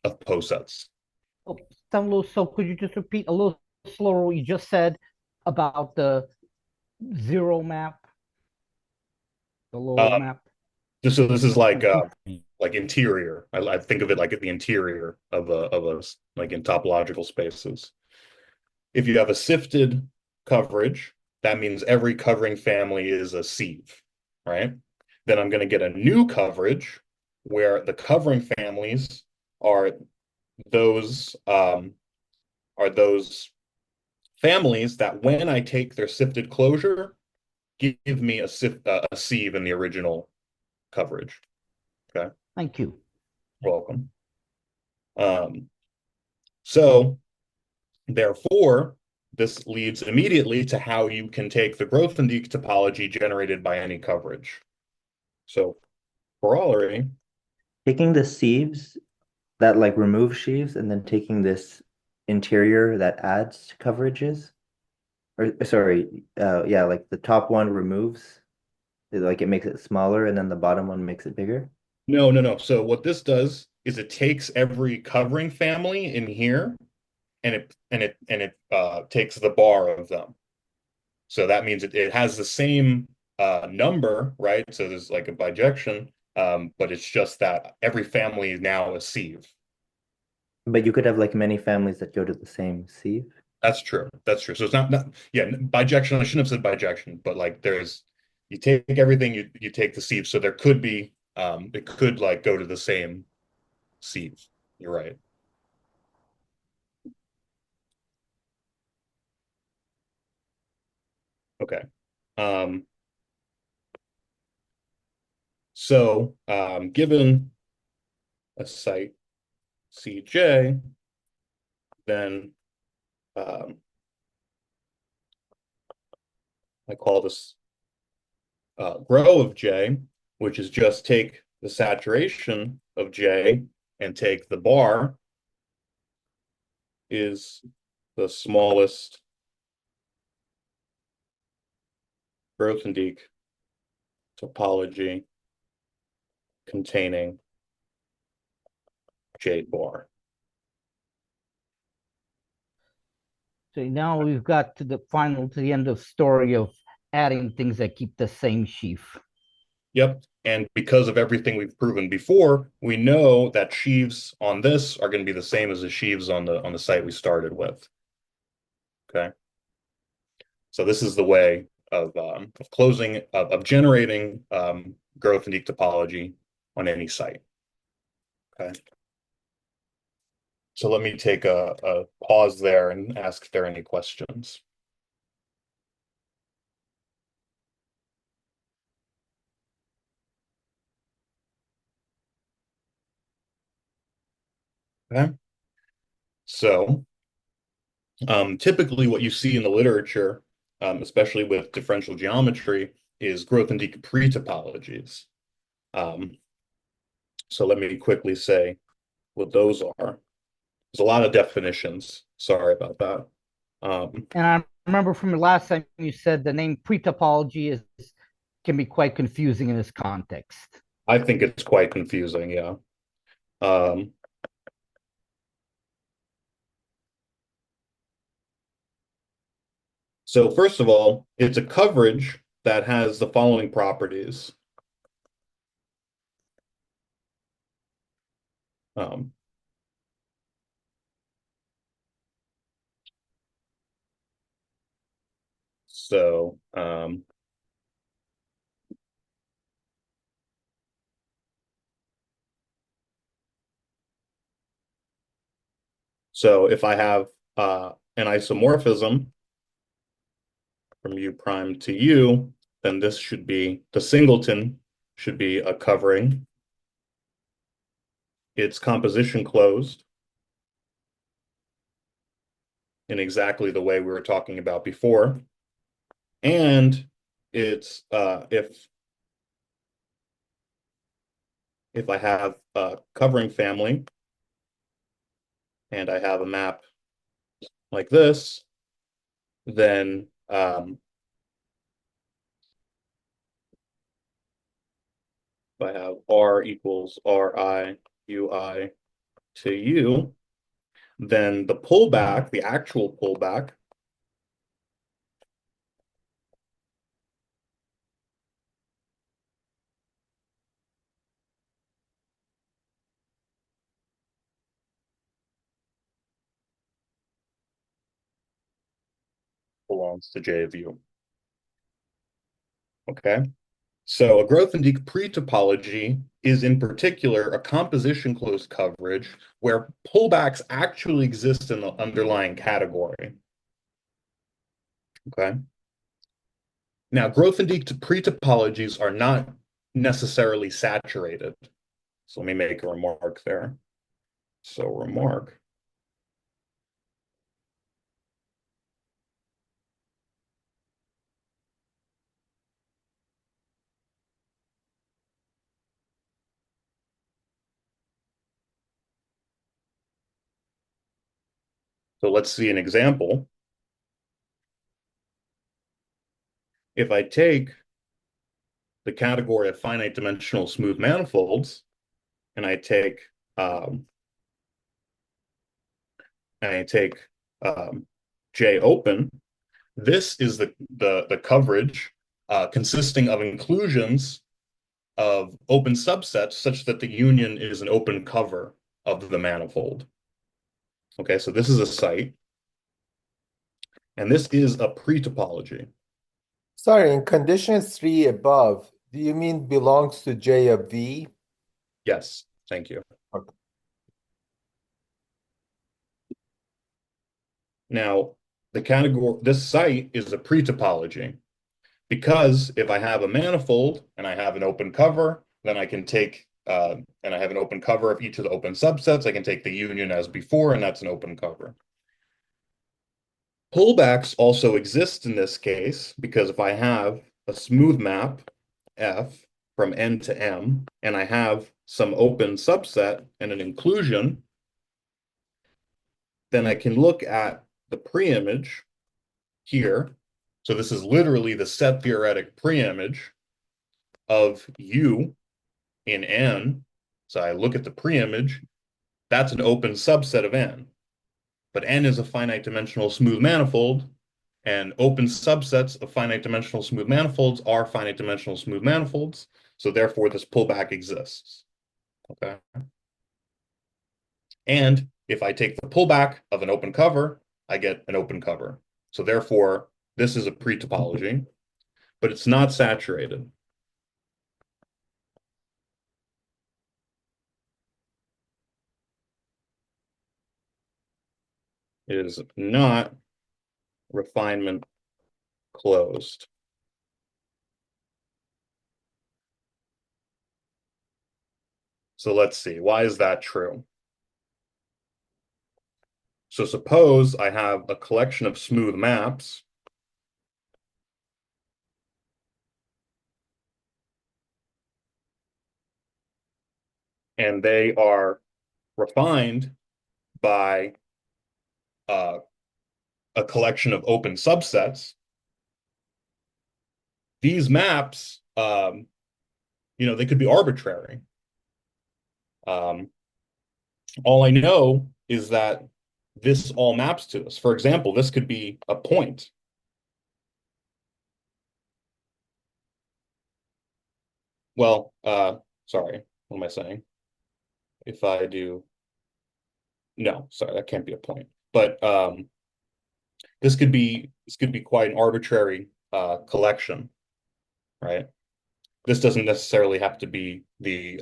of posets. So could you just repeat a little slower what you just said about the zero map, the lower map? So this is like interior. I think of it like at the interior of a like in topological spaces. If you have a sifted coverage, that means every covering family is a sieve, right? Then I'm going to get a new coverage where the covering families are those families that when I take their sifted closure, give me a sieve in the original coverage. Okay. Thank you. Welcome. So therefore, this leads immediately to how you can take the Grothendieck topology generated by any coverage. So corollary. Taking the sieves that like remove sheaves and then taking this interior that adds to coverages, or sorry, yeah, like the top one removes, like it makes it smaller, and then the bottom one makes it bigger. No, no, no. So what this does is it takes every covering family in here and it takes the bar of them. So that means it has the same number, right? So there's like a bijection, but it's just that every family is now a sieve. But you could have like many families that go to the same sieve. That's true. That's true. So it's not yeah, bijection. I shouldn't have said bijection, but like there's you take everything, you take the sieve. So there could be it could like go to the same sieve. You're right. Okay. Um, so given a site CJ, then I call this rho of J, which is just take the saturation of J and take the bar is the smallest Grothendieck topology containing J bar. So now we've got to the end of story of adding things that keep the same sheaf. Yep. And because of everything we've proven before, we know that sheaves on this are going to be the same as the sheaves on the site we started with. Okay. So this is the way of closing of generating Grothendieck topology on any site. Okay. So let me take a pause there and ask if there are any questions. Okay. So typically what you see in the literature, especially with differential geometry, is Grothendieck pre-topologies. So let me quickly say what those are. There's a lot of definitions. Sorry about that. And I remember from the last time you said the name pre-topology can be quite confusing in this context. I think it's quite confusing, yeah. So first of all, it's a coverage that has the following properties. Um, so if I have an isomorphism from U prime to U, then this should be, the singleton should be a covering. It's composition closed in exactly the way we were talking about before. And it's if I have a covering family and I have a map like this, then if I have R equals Ri Ui to U, then the pullback, the actual pullback, belongs to J of U. Okay. So a Grothendieck pre-topology is in particular a composition closed coverage where pullbacks actually exist in the underlying category. Okay. Now, Grothendieck pre-topologies are not necessarily saturated. So let me make a remark there. So remark. So let's see an example. If I take the category of finite dimensional smooth manifolds and I take J open, this is the coverage consisting of inclusions of open subsets such that the union is an open cover of the manifold. Okay, so this is a site, and this is a pre-topology. Sorry, in condition 3 above, do you mean belongs to J of V? Yes, thank you. Okay. Now, this site is a pre-topology because if I have a manifold and I have an open cover, then I can take, and I have an open cover of each of the open subsets, I can take the union as before, and that's an open cover. Pullbacks also exist in this case because if I have a smooth map F from N to M, and I have some open subset and an inclusion, then I can look at the preimage here. So this is literally the set theoretic preimage of U in N. So I look at the preimage, that's an open subset of N. But N is a finite dimensional smooth manifold, and open subsets of finite dimensional smooth manifolds are finite dimensional smooth manifolds. So therefore, this pullback exists. Okay. And if I take the pullback of an open cover, I get an open cover. So therefore, this is a pre-topology, but it's not saturated. It is not refinement closed. So let's see, why is that true? So suppose I have a collection of smooth maps and they are refined by a collection of open subsets. These maps, they could be arbitrary. All I know is that this all maps to this. For example, this could be a point. Well, sorry, what am I saying? If I do, no, sorry, that can't be a point. But this could be quite an arbitrary collection, right? This doesn't necessarily have to be the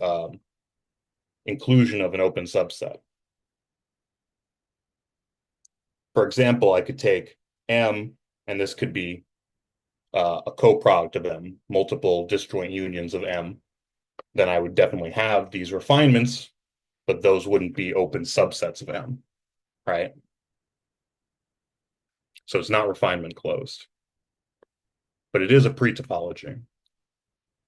inclusion of an open subset. For example, I could take M, and this could be a coproduct of M, multiple disjoint unions of M. Then I would definitely have these refinements, but those wouldn't be open subsets of M, right? So it's not refinement closed, but it is a pre-topology.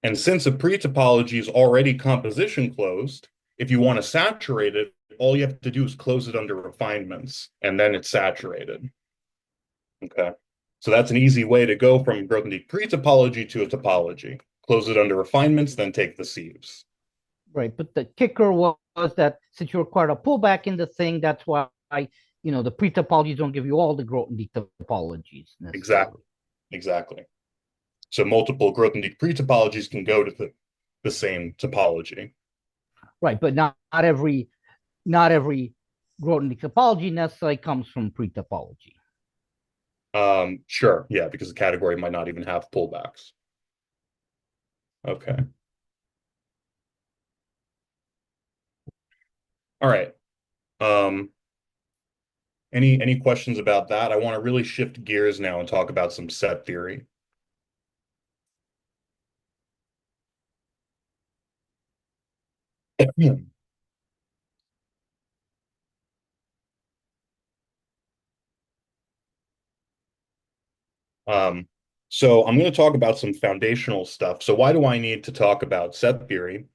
And since a pre-topology is already composition closed, if you want to saturate it, all you have to do is close it under refinements, and then it's saturated. Okay. So that's an easy way to go from Grothendieck pre-topology to a topology. Close it under refinements, then take the sieves. Right. But the kicker was that since you required a pullback in the thing, that's why, the pre-topologies don't give you all the Grothendieck topologies necessarily. Exactly. So multiple Grothendieck pre-topologies can go to the same topology. Right, but not every Grothendieck topology necessarily comes from pre-topology. Sure, yeah, because the category might not even have pullbacks. Okay. All right. Any questions about that? I want to really shift gears now and talk about some set theory. So I'm going to talk about some foundational stuff. So why do I need to talk about set theory?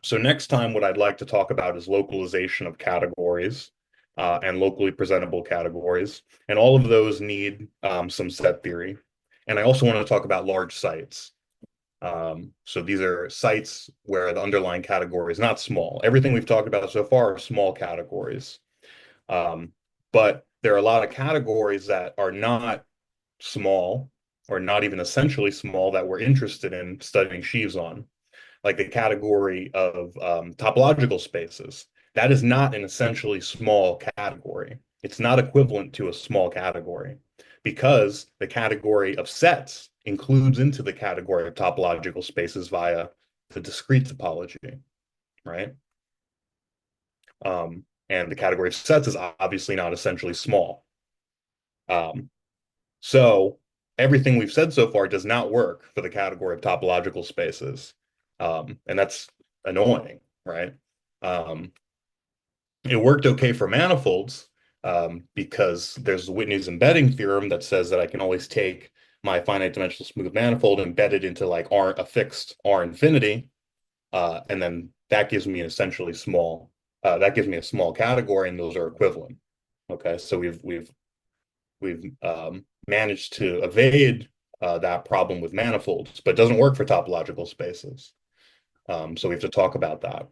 So next time, what I'd like to talk about is localization of categories. and locally presentable categories. And all of those need some set theory. And I also want to talk about large sites. So these are sites where the underlying category is not small. Everything we've talked about so far are small categories. But there are a lot of categories that are not small or not even essentially small that we're interested in studying sheaves on, like the category of topological spaces. That is not an essentially small category. It's not equivalent to a small category because the category of sets includes into the category of topological spaces via the discrete topology, right? And the category of sets is obviously not essentially small. So everything we've said so far does not work for the category of topological spaces. And that's annoying, right? It worked okay for manifolds because there's the Whitney's embedding theorem that says that I can always take my finite dimensional smooth manifold and embed it into like a fixed R infinity. And then that gives me an essentially small, that gives me a small category, and those are equivalent. Okay, so we've managed to evade that problem with manifolds, but it doesn't work for topological spaces. So we have to talk about that.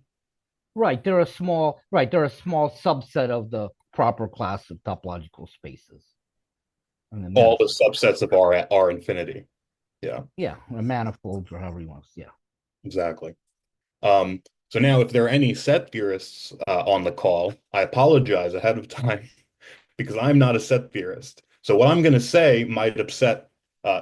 Right, they're a small subset of the proper class of topological spaces. And All the subsets of R infinity. Yeah. Yeah, or manifolds or however you want to. Yeah. Exactly. So now if there are any set theorists on the call, I apologize ahead of time because I'm not a set theorist. So what I'm going to say might upset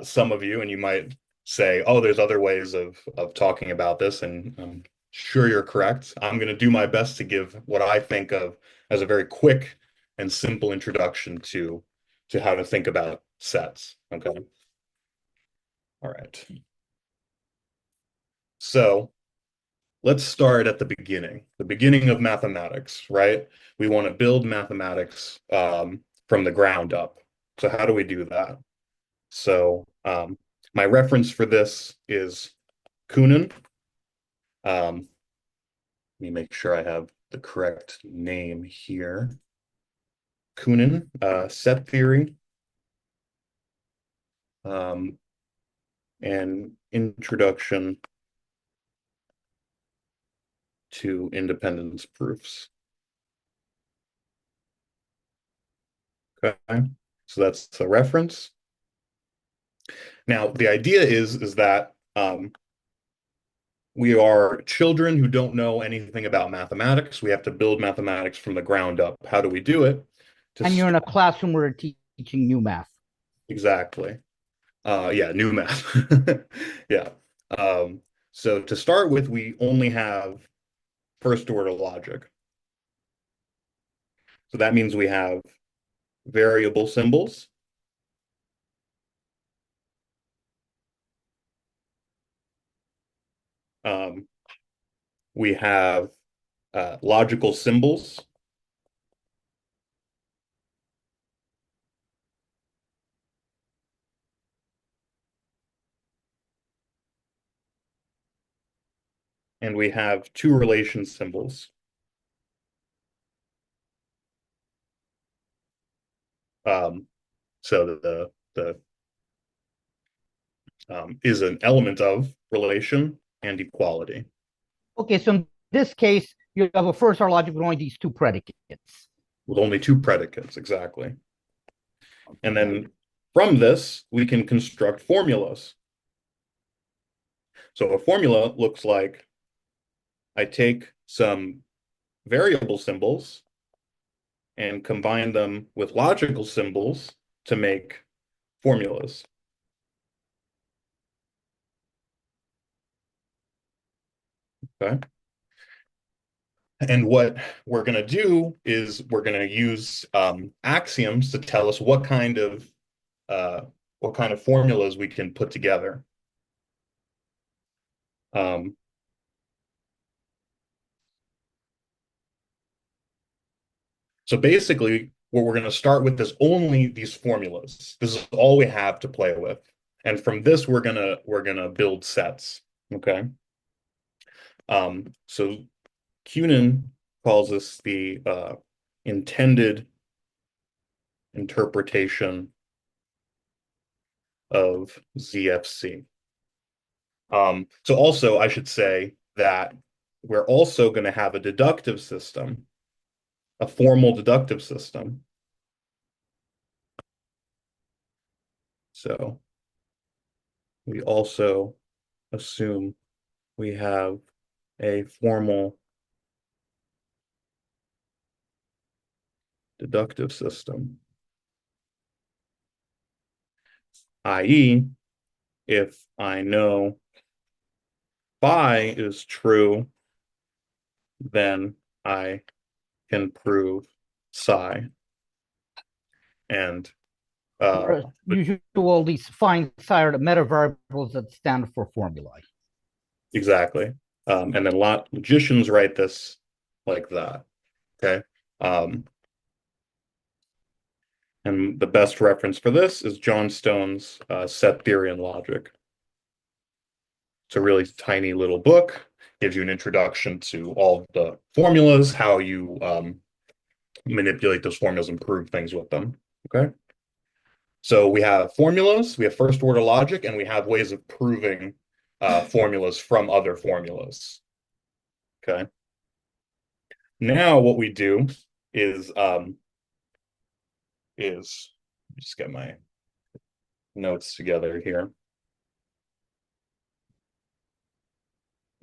some of you, and you might say, "Oh, there's other ways of talking about this," and I'm sure you're correct. I'm going to do my best to give what I think of as a very quick and simple introduction to how to think about sets. Okay. All right. So let's start at the beginning of mathematics, right? We want to build mathematics from the ground up. So how do we do that? So my reference for this is Kunin. Let me make sure I have the correct name here. Kunin, set theory, and introduction to independence proofs. Okay, so that's a reference. Now, the idea is that we are children who don't know anything about mathematics. We have to build mathematics from the ground up. How do we do it? And you're in a classroom where you're teaching new math. Exactly. Yeah, new math. Yeah. So to start with, we only have first order logic. So that means we have variable symbols. Um, we have logical symbols. And we have two relation symbols. So the is an element of relation and equality. Okay, so in this case, you have a first order logic with only these two predicates. With only two predicates, exactly. And then from this, we can construct formulas. So a formula looks like I take some variable symbols and combine them with logical symbols to make formulas. Okay. And what we're going to do is we're going to use axioms to tell us what kind of formulas we can put together. So basically, what we're going to start with is only these formulas. This is all we have to play with, and from this, we're gonna build sets. Okay. So Kunin calls this the intended interpretation of ZFC. So also I should say that we're also going to have a deductive system, a formal deductive system. So we also assume we have a formal deductive system, i.e., if I know phi is true, then I can prove psi. And usually find psi are the meta variables that stand for formulae. Exactly. And then logicians write this like that. Okay. And the best reference for this is John Stone's Set Theory and Logic. It's a really tiny little book, gives you an introduction to all the formulas, how you manipulate those formulas and prove things with them. Okay. So we have formulas, we have first order logic, and we have ways of proving formulas from other formulas. Okay. Now what we do is just get my notes together here.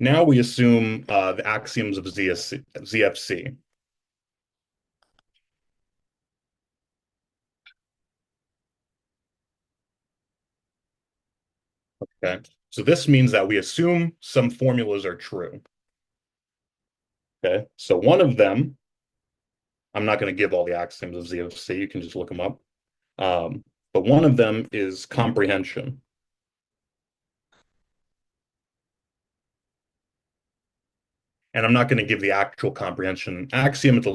Now we assume the axioms of ZFC. Okay, so this means that we assume some formulas are true. Okay, so one of them, I'm not going to give all the axioms of ZFC, you can just look them up. But one of them is comprehension. And I'm not going to give the actual comprehension axiom. It's a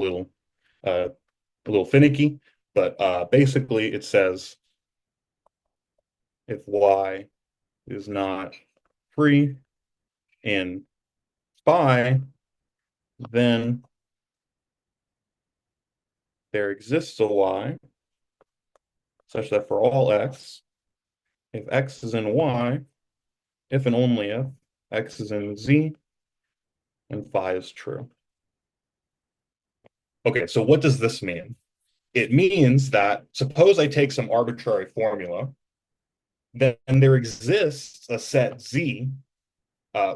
little finicky, but basically it says if y is not free in phi, then there exists a y such that for all x, if x is in y, if and only if x is in z, and phi is true. Okay, so what does this mean? It means that suppose I take some arbitrary formula, then there exists a set z,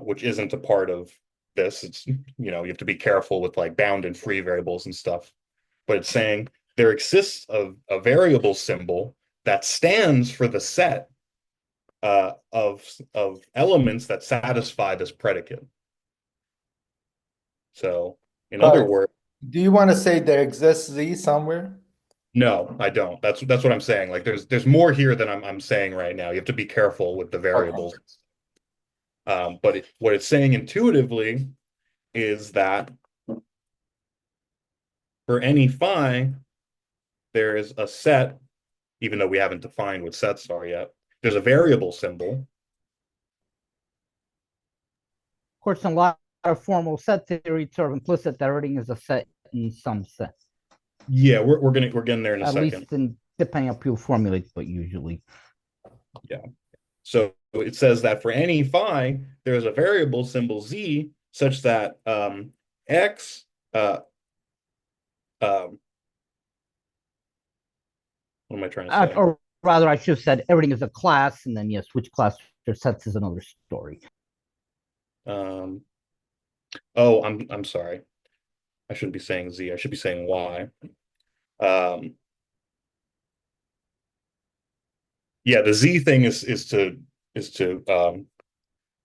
which isn't a part of this. It's, you have to be careful with like bound and free variables and stuff. But it's saying there exists a variable symbol that stands for the set of elements that satisfy this predicate. So, in other words, do you want to say there exists Z somewhere? no, I don't. That's what I'm saying. Like, there's more here than I'm saying right now. You have to be careful with the variables. But what it's saying intuitively is that for any phi, there is a set, even though we haven't defined what sets are yet. There's a variable symbol. Of course, in a lot of formal set theory, it's sort of implicit that everything is a set in some sense. Yeah, we're getting there in a At second. least depending on how people formulate, but usually. Yeah. So it says that for any phi, there's a variable symbol z such that x what am I trying to say? Or rather, I should have said everything is a class, and then yes, which class or sets is another story. Oh, I'm sorry. I shouldn't be saying z. I should be saying y. Yeah, the z thing is to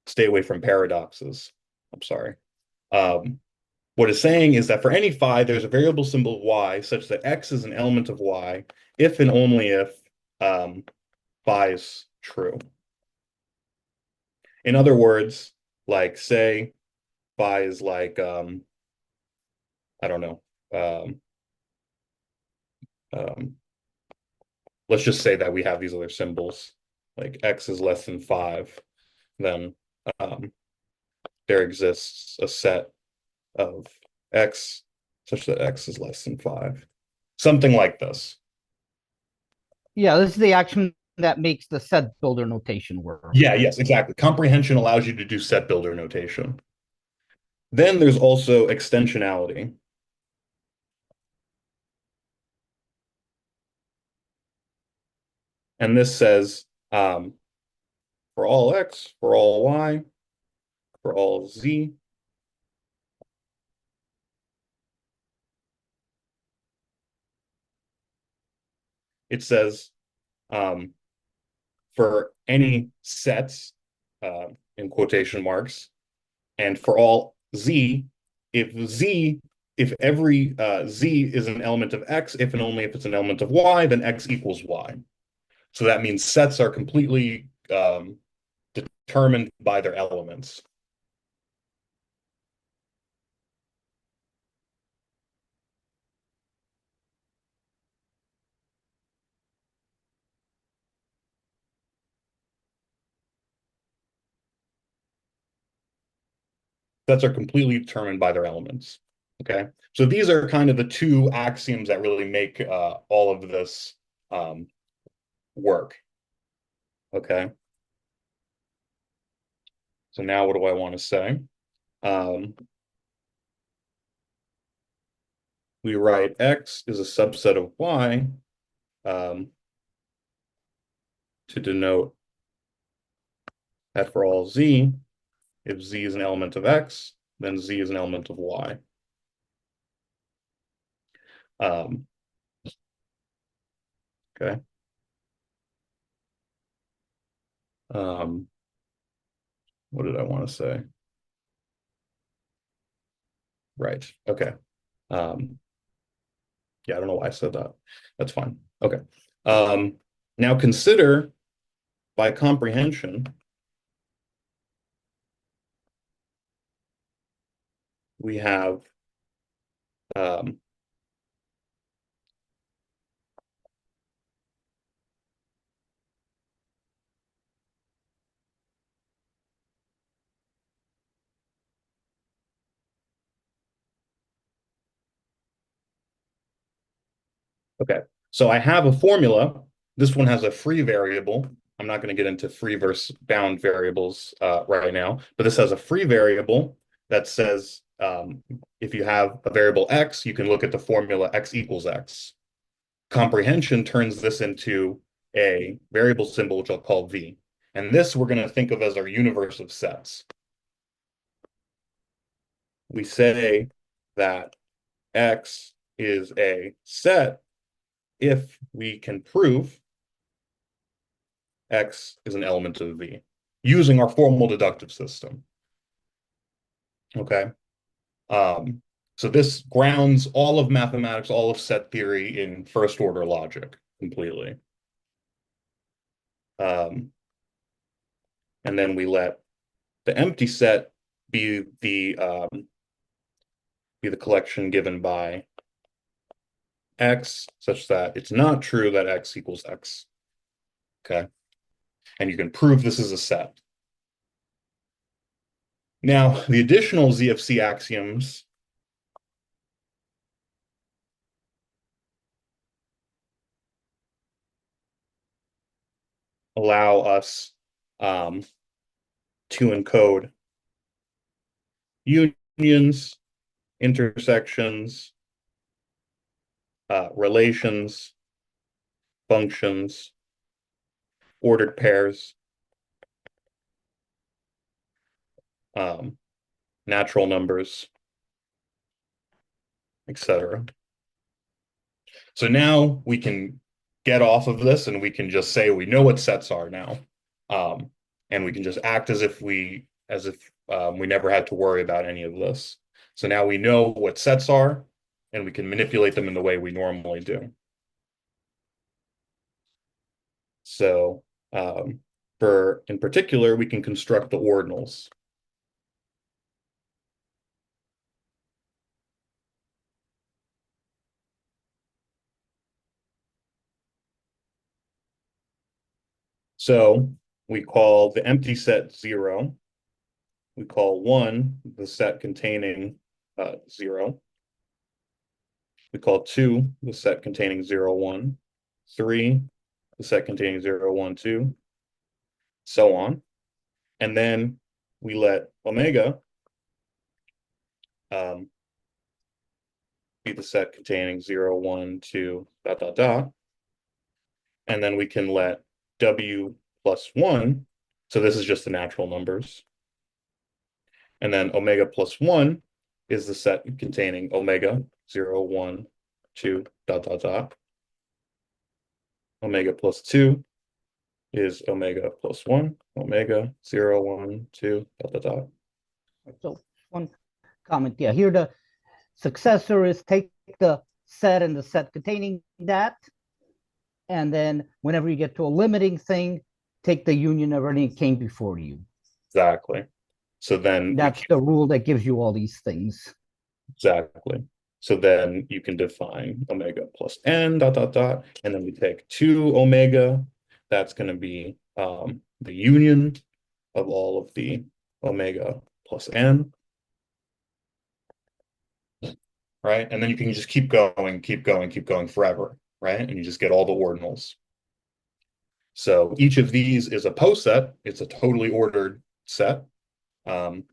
stay away from paradoxes. I'm sorry. What it's saying is that for any phi, there's a variable symbol y such that x is an element of y if and only if phi is true. In other words, like say phi is like I don't know. Let's just say that we have these other symbols, like x is less than 5, then there exists a set of x such that X is less than 5. Something like this. Yeah, this is the action that makes the set builder notation work. Yeah, yes, exactly. Comprehension allows you to do set builder notation. Then there's also extensionality. And this says for all X, for all Y, for all Z, it says for any sets, in quotation marks, and for all Z, if every Z is an element of X, if and only if it's an element of Y, then X equals Y. So that means sets are completely determined by their elements. Sets are completely determined by their elements. Okay, so these are kind of the two axioms that really make all of this work. Okay, so now what do I want to say? We write X is a subset of Y to denote that for all Z, if Z is an element of X, then Z is an element of Y. Okay. What did I want to say? Right. Okay. Yeah, I don't know why I said that. That's fine. Okay. Now consider by comprehension, we have okay. So I have a formula. This one has a free variable. I'm not going to get into free versus bound variables right now, but this has a free variable that says if you have a variable X, you can look at the formula X equals X. Comprehension turns this into a variable symbol, which I'll call V. And this we're going to think of as our universe of sets. We say that X is a set if we can prove X is an element of V using our formal deductive system. Okay. So this grounds all of mathematics, all of set theory in first order logic completely. And then we let the empty set be the collection given by X, such that it's not true that X equals X. Okay. And you can prove this is a set. Now, the additional ZFC axioms allow us to encode unions, intersections, relations, functions, ordered pairs, natural numbers, etc. So now we can get off of this and we can just say we know what sets are now. And we can just act as if we never had to worry about any of this. So now we know what sets are and we can manipulate them in the way we normally do. So in particular, we can construct the ordinals. So we call the empty set 0. We call 1 the set containing 0. we call 2 the set containing 0, 1, 3 the set containing 0, 1, 2, so on. And then we let omega be the set containing 0, 1, 2, dot, dot, dot. And then we can let w plus 1, so this is just the natural numbers. And then omega plus 1 is the set containing omega 0, 1, 2, dot, dot, dot. Omega plus 2 is omega plus 1, omega 0, 1, 2, dot, dot, dot. So one comment, yeah, here the successor is take the set and the set containing that, and then whenever you get to a limiting thing, take the union of everything that came before you. Exactly. So then that's the rule that gives you all these things. Exactly. So then you can define omega plus n dot dot dot, and then we take 2 omega. That's going to be the union of all of the omega plus n. Right? And then you can just keep going, keep going, keep going forever, right? And you just get all the ordinals. So each of these is a poset. It's a totally ordered set. And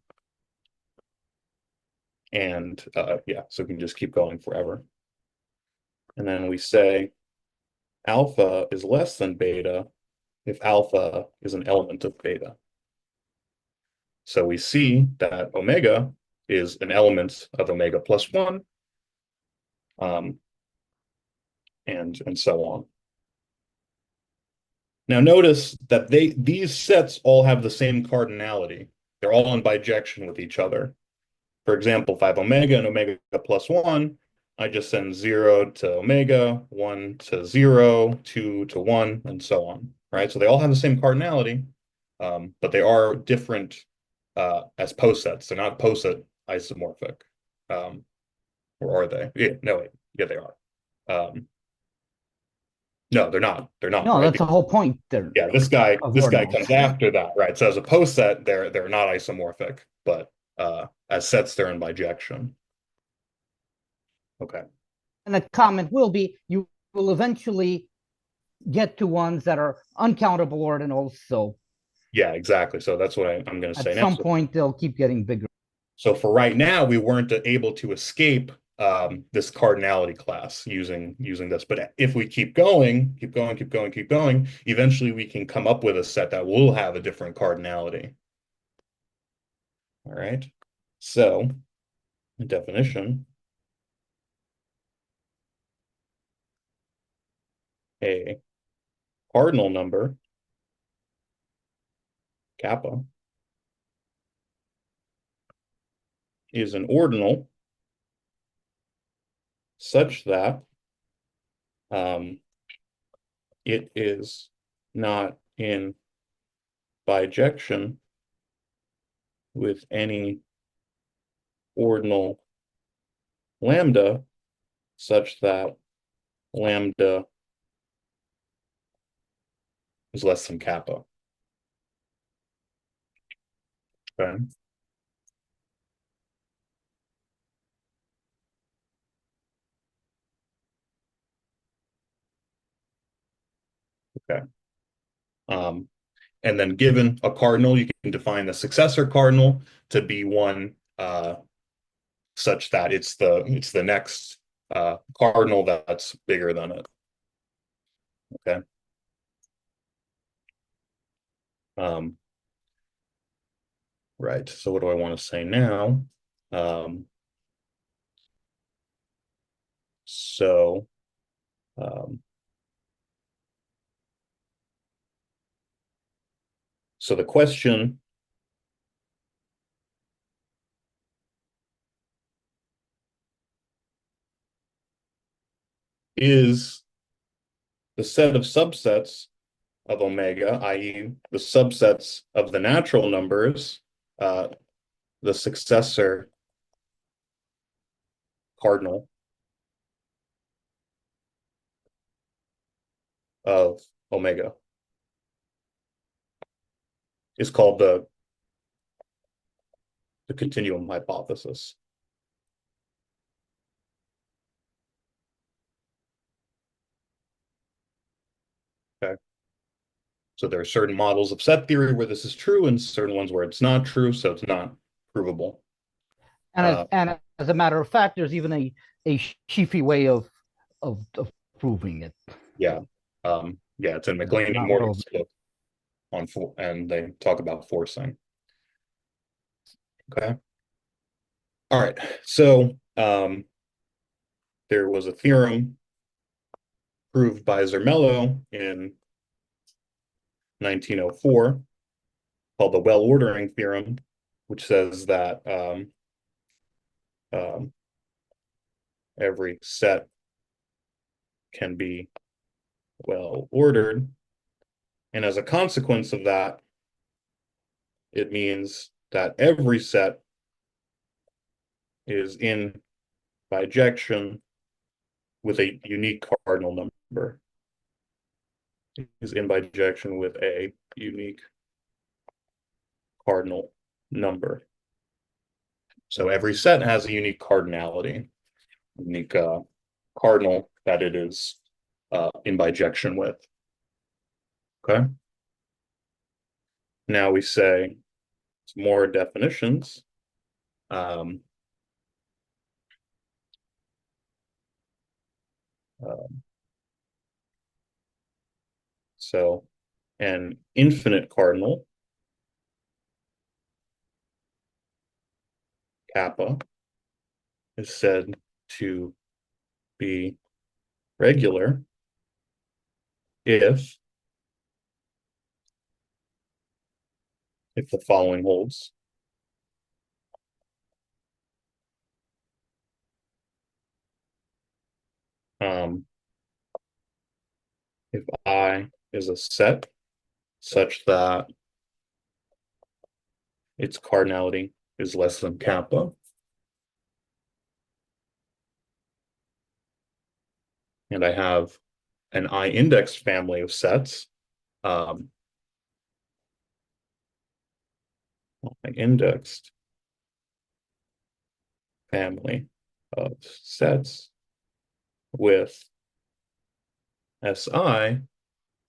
yeah, so we can just keep going forever. And then we say alpha is less than beta if alpha is an element of beta. So we see that omega is an element of omega plus 1, and so on. Now notice that these sets all have the same cardinality. They're all in bijection with each other. For example, if I have omega and omega plus 1, I just send 0 to omega, 1 to 0, 2 to 1, and so on, right? So they all have the same cardinality, but they are different as posets. They're not poset isomorphic. Or are they? Yeah, no, wait. Yeah, they are. No, they're not. They're not. No, right? that's the whole point there. Yeah, this guy ordinals. comes after that, right? So as a poset, they're not isomorphic, but as sets, they're in bijection. Okay. And the comment will be you will eventually get to ones that are uncountable ordinals. So yeah, exactly. So that's what I'm going to say at now. some point, they'll keep getting bigger. So for right now, we weren't able to escape this cardinality class using this. But if we keep going, keep going, keep going, keep going, eventually we can come up with a set that will have a different cardinality. All right. So the definition, a cardinal number, kappa, is an ordinal such that it is not in bijection with any ordinal lambda such that lambda is less than kappa. Okay. Okay. And then given a cardinal, you can define the successor cardinal to be one such that it's the next cardinal that's bigger than it. Okay. Right. So what do I want to say now? So the question is the set of subsets of omega, i.e. the subsets of the natural numbers, the successor cardinal of omega is called the continuum hypothesis. So there are certain models of set theory where this is true and certain ones where it's not true, so it's not provable. And as a matter of fact, there's even a Sheafy way of proving it. Yeah. Yeah, it's in McLean and Not Morgan's well. book and they talk about forcing. Okay. All right. So there was a theorem proved by Zermelo in 1904 called the well-ordering theorem, which says that um, every set can be well ordered. And as a consequence of that, it means that every set is in bijection with a unique cardinal number. Is in bijection with a unique cardinal number. So every set has a unique cardinality, unique cardinal that it is in bijection with. Okay. Now we say some more definitions. Um, so an infinite cardinal, kappa, is said to be regular if the following holds. If I is a set such that its cardinality is less than kappa, and I have an I-indexed family of sets, an indexed family of sets with SI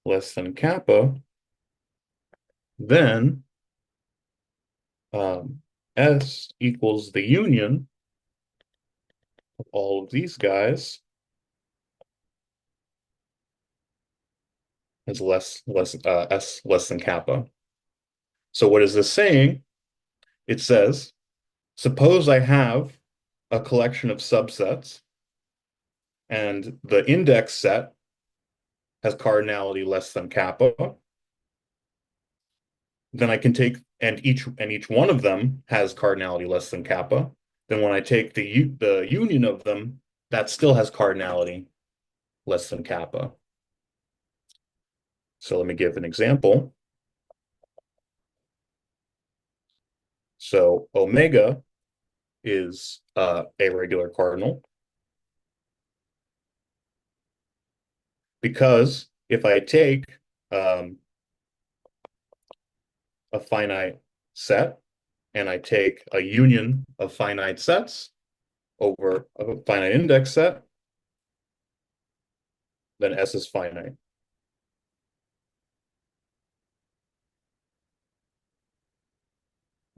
less than kappa, then S equals the union of all of these guys is S less than kappa. So what is this saying? It says, suppose I have a collection of subsets and the index set has cardinality less than kappa. Then I can take and each one of them has cardinality less than kappa. Then when I take the union of them, that still has cardinality less than kappa. So let me give an example. So omega is a regular cardinal because if I take a finite set and I take a union of finite sets over a finite index set, then S is finite.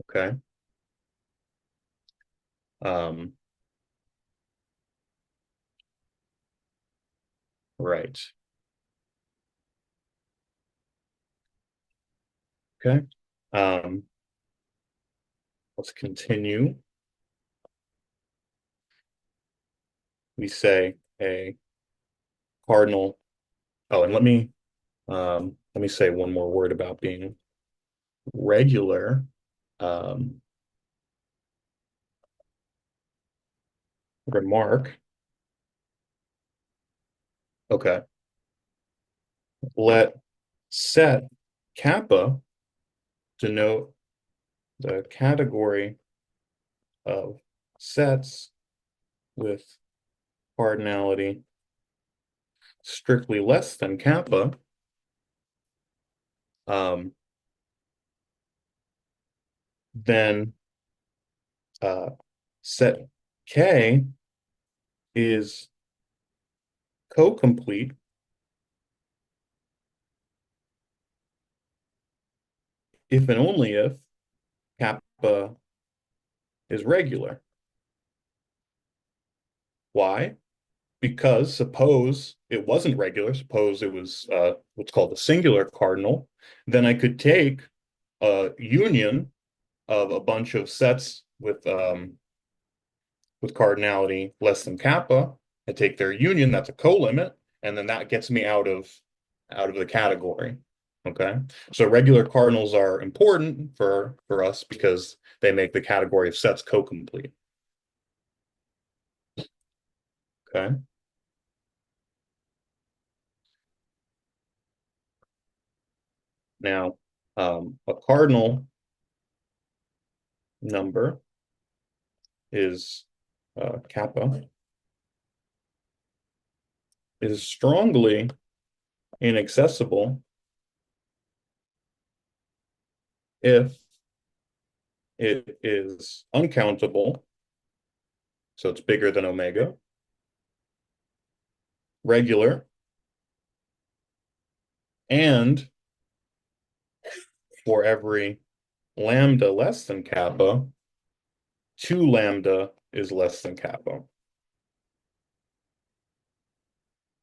Okay. Right. Okay. Let's continue. We say a cardinal. Oh, and let me say one more word about being regular. Remark. Okay. Let set kappa denote the category of sets with cardinality strictly less than kappa. Then set K is co-complete if and only if kappa is regular. Why? Because suppose it wasn't regular, suppose it was what's called a singular cardinal, then I could take a union of a bunch of sets with cardinality less than kappa. I take their union, that's a colimit, and then that gets me out of the category. Okay, so regular cardinals are important for us because they make the category of sets co-complete. Okay. Now, a cardinal number is kappa is strongly inaccessible if it is uncountable, so it's bigger than omega, regular, and for every lambda less than kappa, 2 lambda is less than kappa.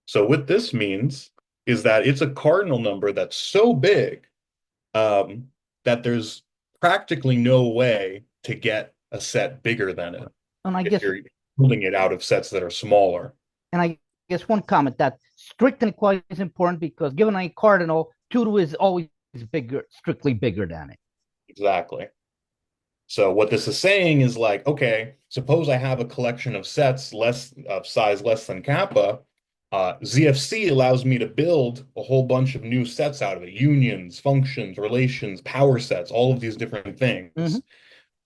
So what this means is that it's a cardinal number that's so big that there's practically no way to get a set bigger than it And I if guess, you're pulling it out of sets that are smaller. and I guess one comment that strict inequality is important because given a cardinal, 2 is always bigger, strictly bigger than it. Exactly. So what this is saying is like, okay, suppose I have a collection of sets less of size less than kappa. ZFC allows me to build a whole bunch of new sets out of it, unions, functions, relations, power sets, all of these different things. Mhm.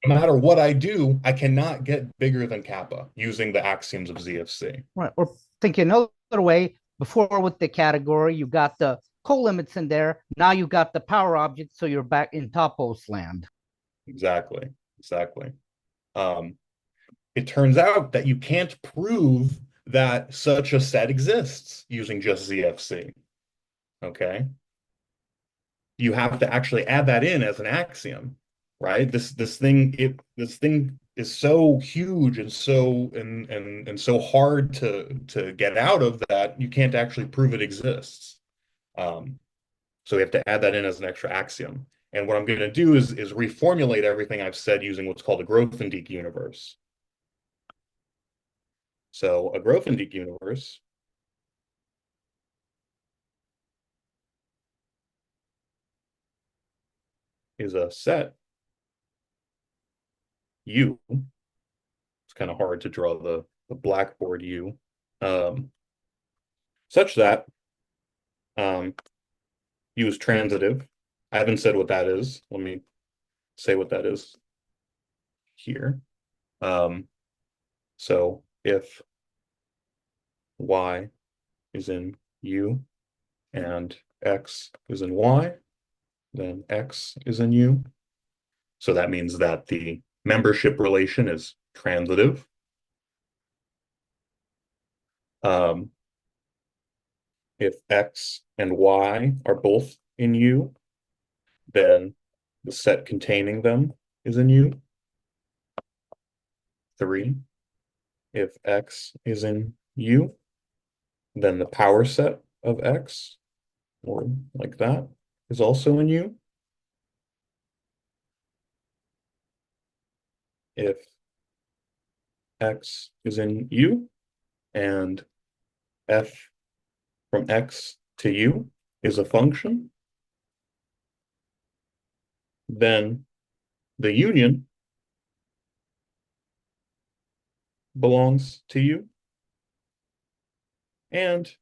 No matter what I do, I cannot get bigger than kappa using the axioms of ZFC. Right. Or think another way, before with the category, you got the colimits in there. Now you got the power object, so you're back in topos land. Exactly. Exactly. It turns out that you can't prove that such a set exists using just ZFC. Okay. You have to actually add that in as an axiom, right? This thing is so huge and so hard to get out of that you can't actually prove it exists. So we have to add that in as an extra axiom. And what I'm going to do is reformulate everything I've said using what's called a Grothendieck universe. So a Grothendieck universe is a set U. It's kind of hard to draw the blackboard U, such that U is transitive. I haven't said what that is. Let me say what that is here. So if Y is in U and X is in Y, then X is in U. So that means that the membership relation is transitive. If X and Y are both in U, then the set containing them is in U. 3. If X is in U, then the power set of X, or like that, is also in U. If X is in U and F from X to U is a function, then the union belongs to U, and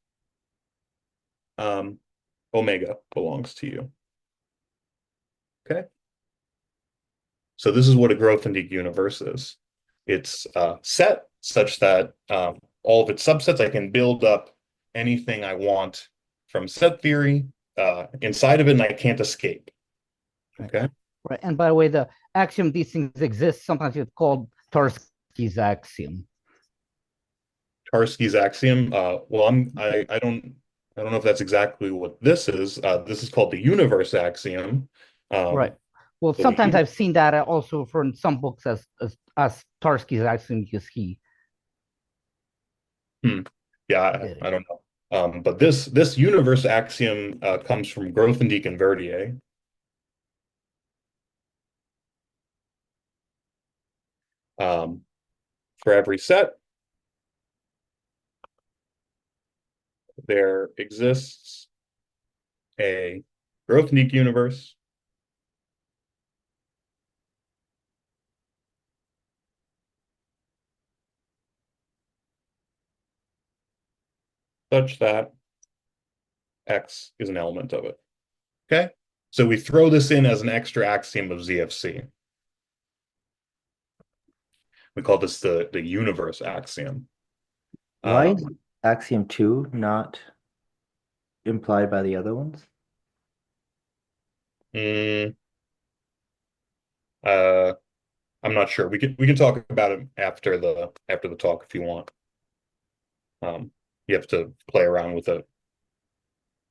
omega belongs to U. Okay. So this is what a Grothendieck universe is. It's set such that all of its subsets, I can build up anything I want from set theory inside of it, and I can't escape. Okay. Right. And by the way, the axiom these things exist, sometimes it's called Tarski's axiom. Tarski's axiom. Well, I don't know if that's exactly what this is. This is called the universe axiom. Right. Well, So the sometimes I've seen that also from some books as Tarski's axiom because he yeah, did it. I don't know. But this universe axiom comes from Grothendieck and Verdier. For every set, there exists a Grothendieck universe such that X is an element of it. Okay? So we throw this in as an extra axiom of ZFC. We call this the universe axiom. Why is axiom 2 not implied by the other ones? mm, uh, I'm not sure. We can talk about it after the talk if you want. You have to play around with it.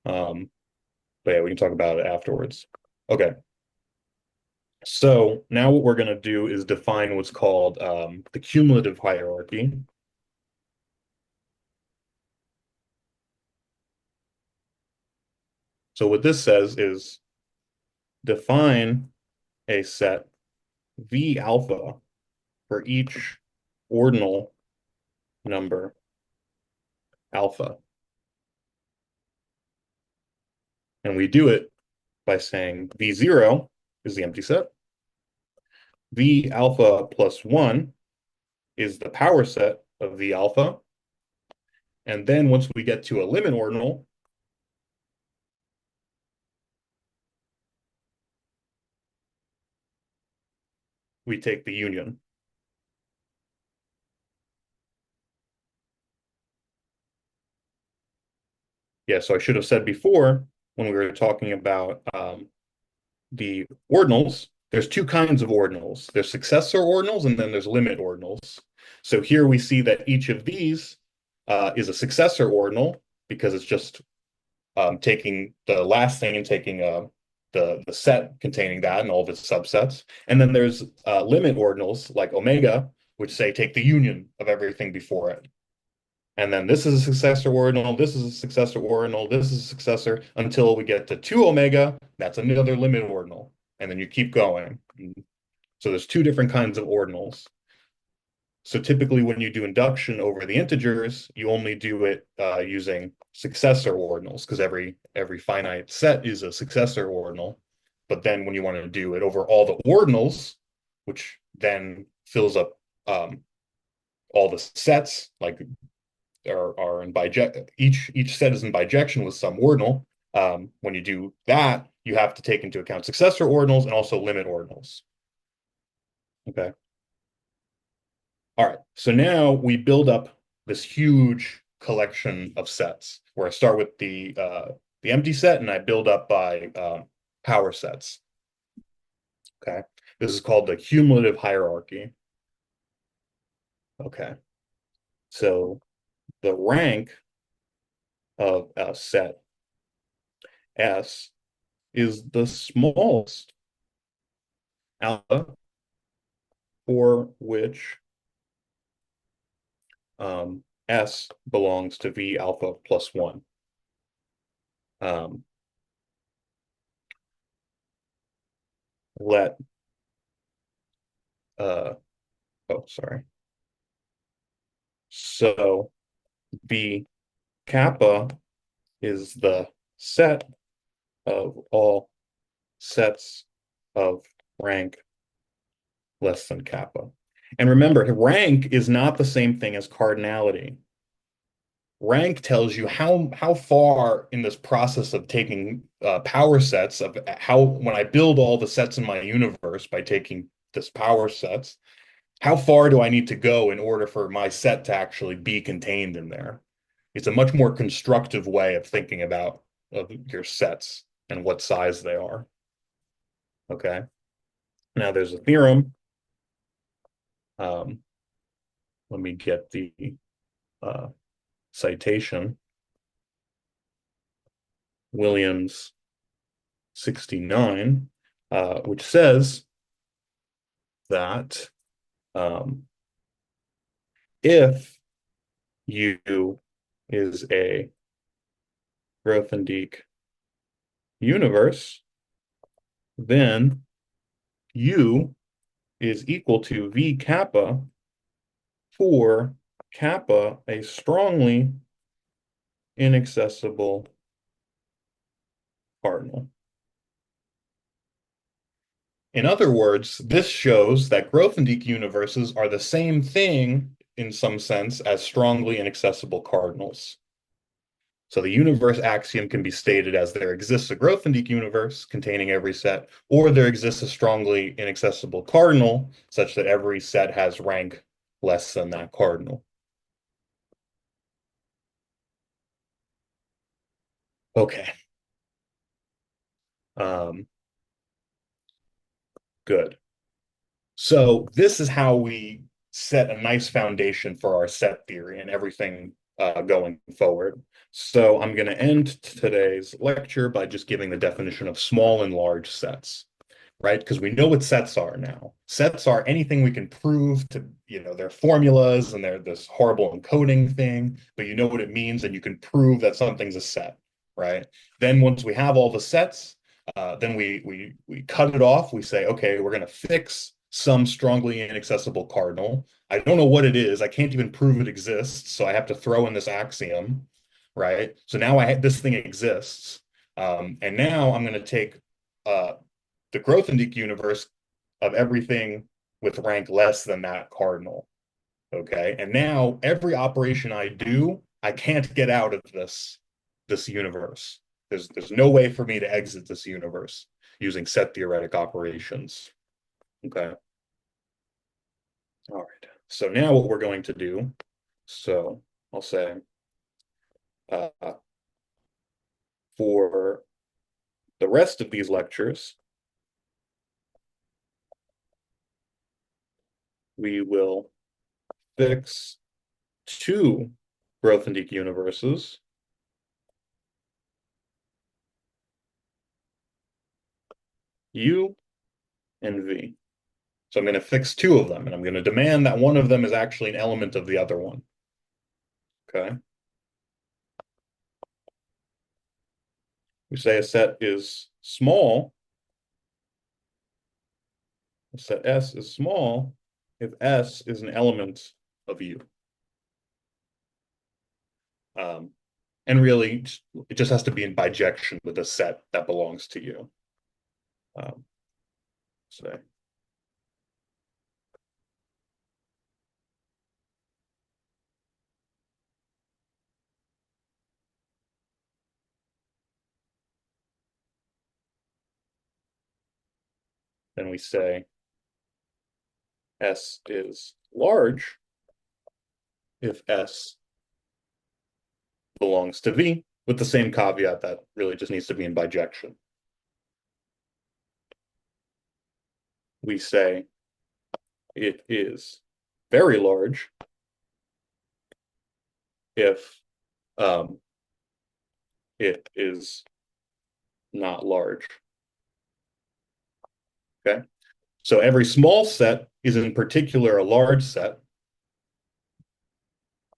But yeah, we can talk about it afterwards. Okay. So now what we're going to do is define what's called the cumulative hierarchy. So what this says is define a set V alpha for each ordinal number alpha. And we do it by saying V0 is the empty set. V alpha plus 1 is the power set of V alpha. And then once we get to a limit ordinal, we take the union. Yeah, so I should have said before when we were talking about the ordinals, there's two kinds of ordinals. There's successor ordinals and then there's limit ordinals. So here we see that each of these is a successor ordinal because it's just taking the last thing and taking the set containing that and all of its subsets. And then there's limit ordinals like omega, which say take the union of everything before it. And then this is a successor ordinal, this is a successor ordinal, this is a successor until we get to 2 omega, that's another limit ordinal. And then you keep going. So there's two different kinds of ordinals. So typically when you do induction over the integers, you only do it using successor ordinals because every finite set is a successor ordinal. But then when you want to do it over all the ordinals, which then fills up all the sets, like are in bijection. Each set is in bijection with some ordinal. When you do that, you have to take into account successor ordinals and also limit ordinals. Okay. All right. So now we build up this huge collection of sets where I start with the empty set and I build up by power sets. Okay. This is called the cumulative hierarchy. Okay. So the rank of a set S is the smallest alpha for which S belongs to V alpha plus 1. Let oh, sorry. So V kappa is the set of all sets of rank less than kappa. And remember, rank is not the same thing as cardinality. Rank tells you how far in this process of taking power sets of how when I build all the sets in my universe by taking this power sets, how far do I need to go in order for my set to actually be contained in there? It's a much more constructive way of thinking about your sets and what size they are. Okay. Now there's a theorem. Let me get the citation. Williams 69. which says that if U is a Grothendieck universe, then U is equal to V kappa for kappa a strongly inaccessible cardinal. In other words, this shows that Grothendieck universes are the same thing in some sense as strongly inaccessible cardinals. So the universe axiom can be stated as there exists a Grothendieck universe containing every set, or there exists a strongly inaccessible cardinal such that every set has rank less than that cardinal. Okay. Good. So this is how we set a nice foundation for our set theory and everything going forward. So I'm going to end today's lecture by just giving the definition of small and large sets, right? Because we know what sets are now. Sets are anything we can prove to, they're formulas and they're this horrible encoding thing, but you know what it means and you can prove that something's a set, right? Then once we have all the sets, then we cut it off. We say, okay, we're going to fix some strongly inaccessible cardinal. I don't know what it is. I can't even prove it exists, so I have to throw in this axiom, right? So now this thing exists, and now I'm going to take the Grothendieck universe of everything with rank less than that cardinal. Okay, and now every operation I do, I can't get out of this universe. There's no way for me to exit this universe using set theoretic operations. Okay. All right. So now what we're going to do, so I'll say uh, for the rest of these lectures, we will fix two Grothendieck universes. U and V. So I'm going to fix two of them, and I'm going to demand that one of them is actually an element of the other one. Okay. We say a set is small. A set S is small if S is an element of U. And really, it just has to be in bijection with a set that belongs to U. So then we say S is large if S belongs to V, with the same caveat that really just needs to be in bijection. We say it is very large if it is not large. Okay, so every small set is in particular a large set,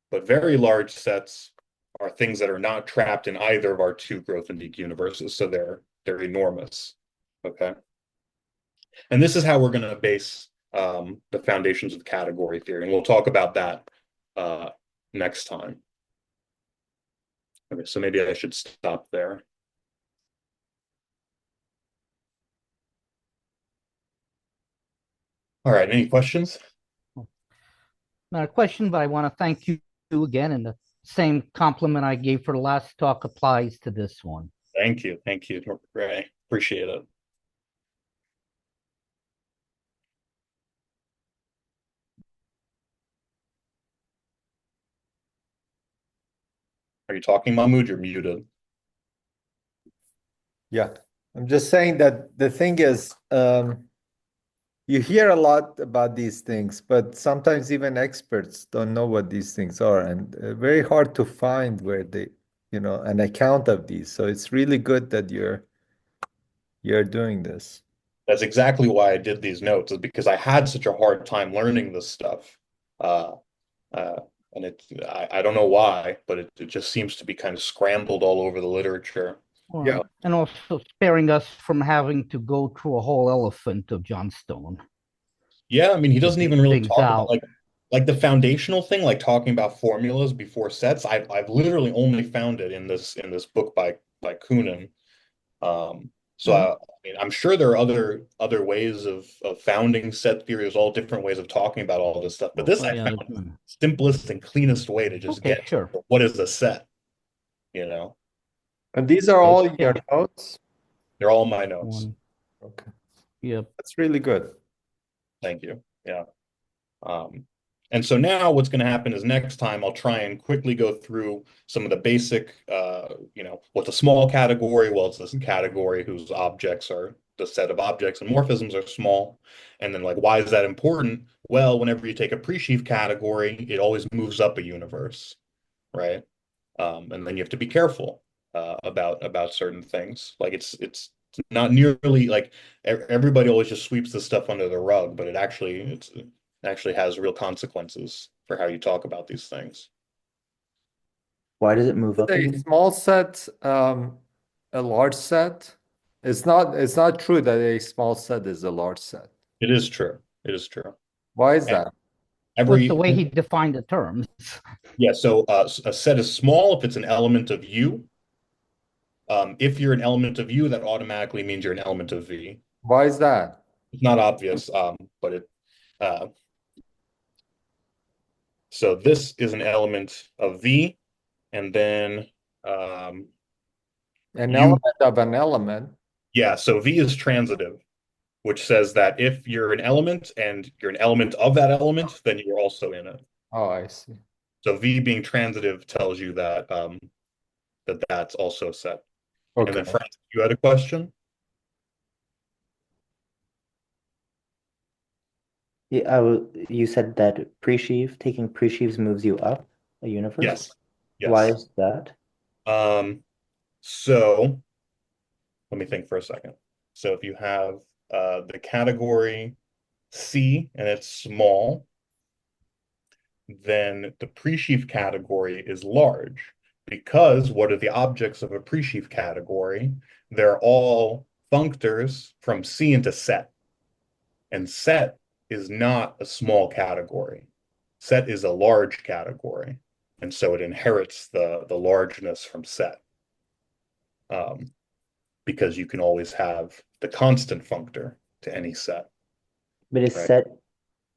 but very large sets are things that are not trapped in either of our two Grothendieck universes, so they're enormous. Okay, and this is how we're going to base the foundations of category theory, and we'll talk about that next time. Okay, so maybe I should stop there. All right, any questions? Not a question, but I want to thank you again. And the same compliment I gave for the last talk applies to this one. Thank you. Thank you, Ray. Appreciate it. Are you talking, Mahmoud? You're muted. Yeah, I'm just saying that the thing is, you hear a lot about these things, but sometimes even experts don't know what these things are, and very hard to find where they, an account of these. So it's really good that you're doing this. That's exactly why I did these notes, is because I had such a hard time learning this stuff. Uh, uh, and I don't know why, but it just seems to be kind of scrambled all over the literature. Yeah. And also sparing us from having to go through a whole elephant of John Stone Yeah, I mean, he to doesn't dig even really things talk about out. like the foundational thing, like talking about formulas before sets. I've literally only found it in this book by Kunin. So Mhm. I mean, I'm sure there are other ways of founding set theory. There's all different ways of talking about all this stuff, but this Oh, I yeah. found the simplest and cleanest way to just Okay, get sure. to what is a set, you know? And these are So all in your Yeah. notes? they're all my notes. One. Okay. Yep. That's really good. Thank you. Yeah. Um, and so now what's going to happen is next time I'll try and quickly go through some of the basic, what's a small category? Well, it's this category whose objects are the set of objects and morphisms are small. And then like, why is that important? Well, whenever you take a pre-sheaf category, it always moves up a universe, right? And then you have to be careful about certain things. Like it's not nearly like everybody always just sweeps this stuff under the rug, but it actually has real consequences for how you talk about these things. Why does it move up A again? small set, a large set. It's not true that a small set is a large set. It is true. It is true. Why is And that? What's the every way he defined the terms? yeah, so a set is small if it's an element of U. If you're an element of U, that automatically means you're an element of V. Why is that? It's not obvious, but it uh, so this is an element of V, and then An U, element of an element. yeah, so V is transitive, which says that if you're an element and you're an element of that element, then you're also in it. Oh, I see. So V being transitive tells you that that's also set. And Okay. then Francis, you had a question? Yeah, you said that pre-sheaf, taking pre-sheaves moves you up a universe. Yes. Why Yes. is that? Um, so let me think for a second. So if you have the category C and it's small, then the pre-sheaf category is large because what are the objects of a pre-sheaf category? They're all functors from C into set. And set is not a small category. Set is a large category. And so it inherits the largeness from set. Um, because you can always have the constant functor to any set, But right?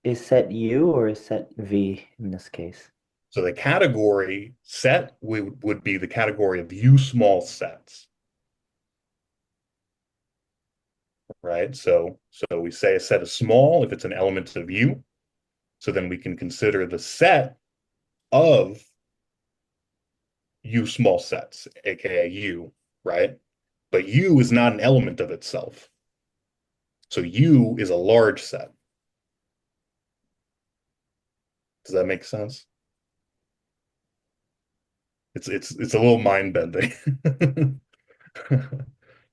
is set U or is set V in this case? So the category set would be the category of U small sets, right? So we say a set is small if it's an element of U. So then we can consider the set of U small sets, aka U, right? But U is not an element of itself. So U is a large set. Does that make sense? It's a little mind bending. um,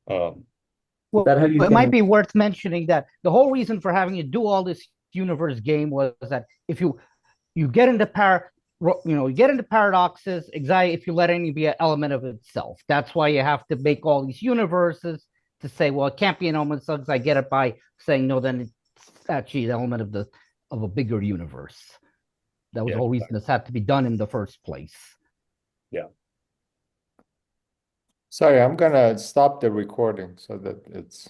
Is Well, that how you it might can? be worth mentioning that the whole reason for having you do all this universe game was that if you get into you get into paradoxes, exactly if you let any be an element of itself. That's why you have to make all these universes to say, well, it can't be an element of itself. I get it by saying no, then it's actually an element of a bigger universe. That was yeah, the whole reason this had to be done in the first place. yeah. Sorry, I'm gonna stop the recording so that it's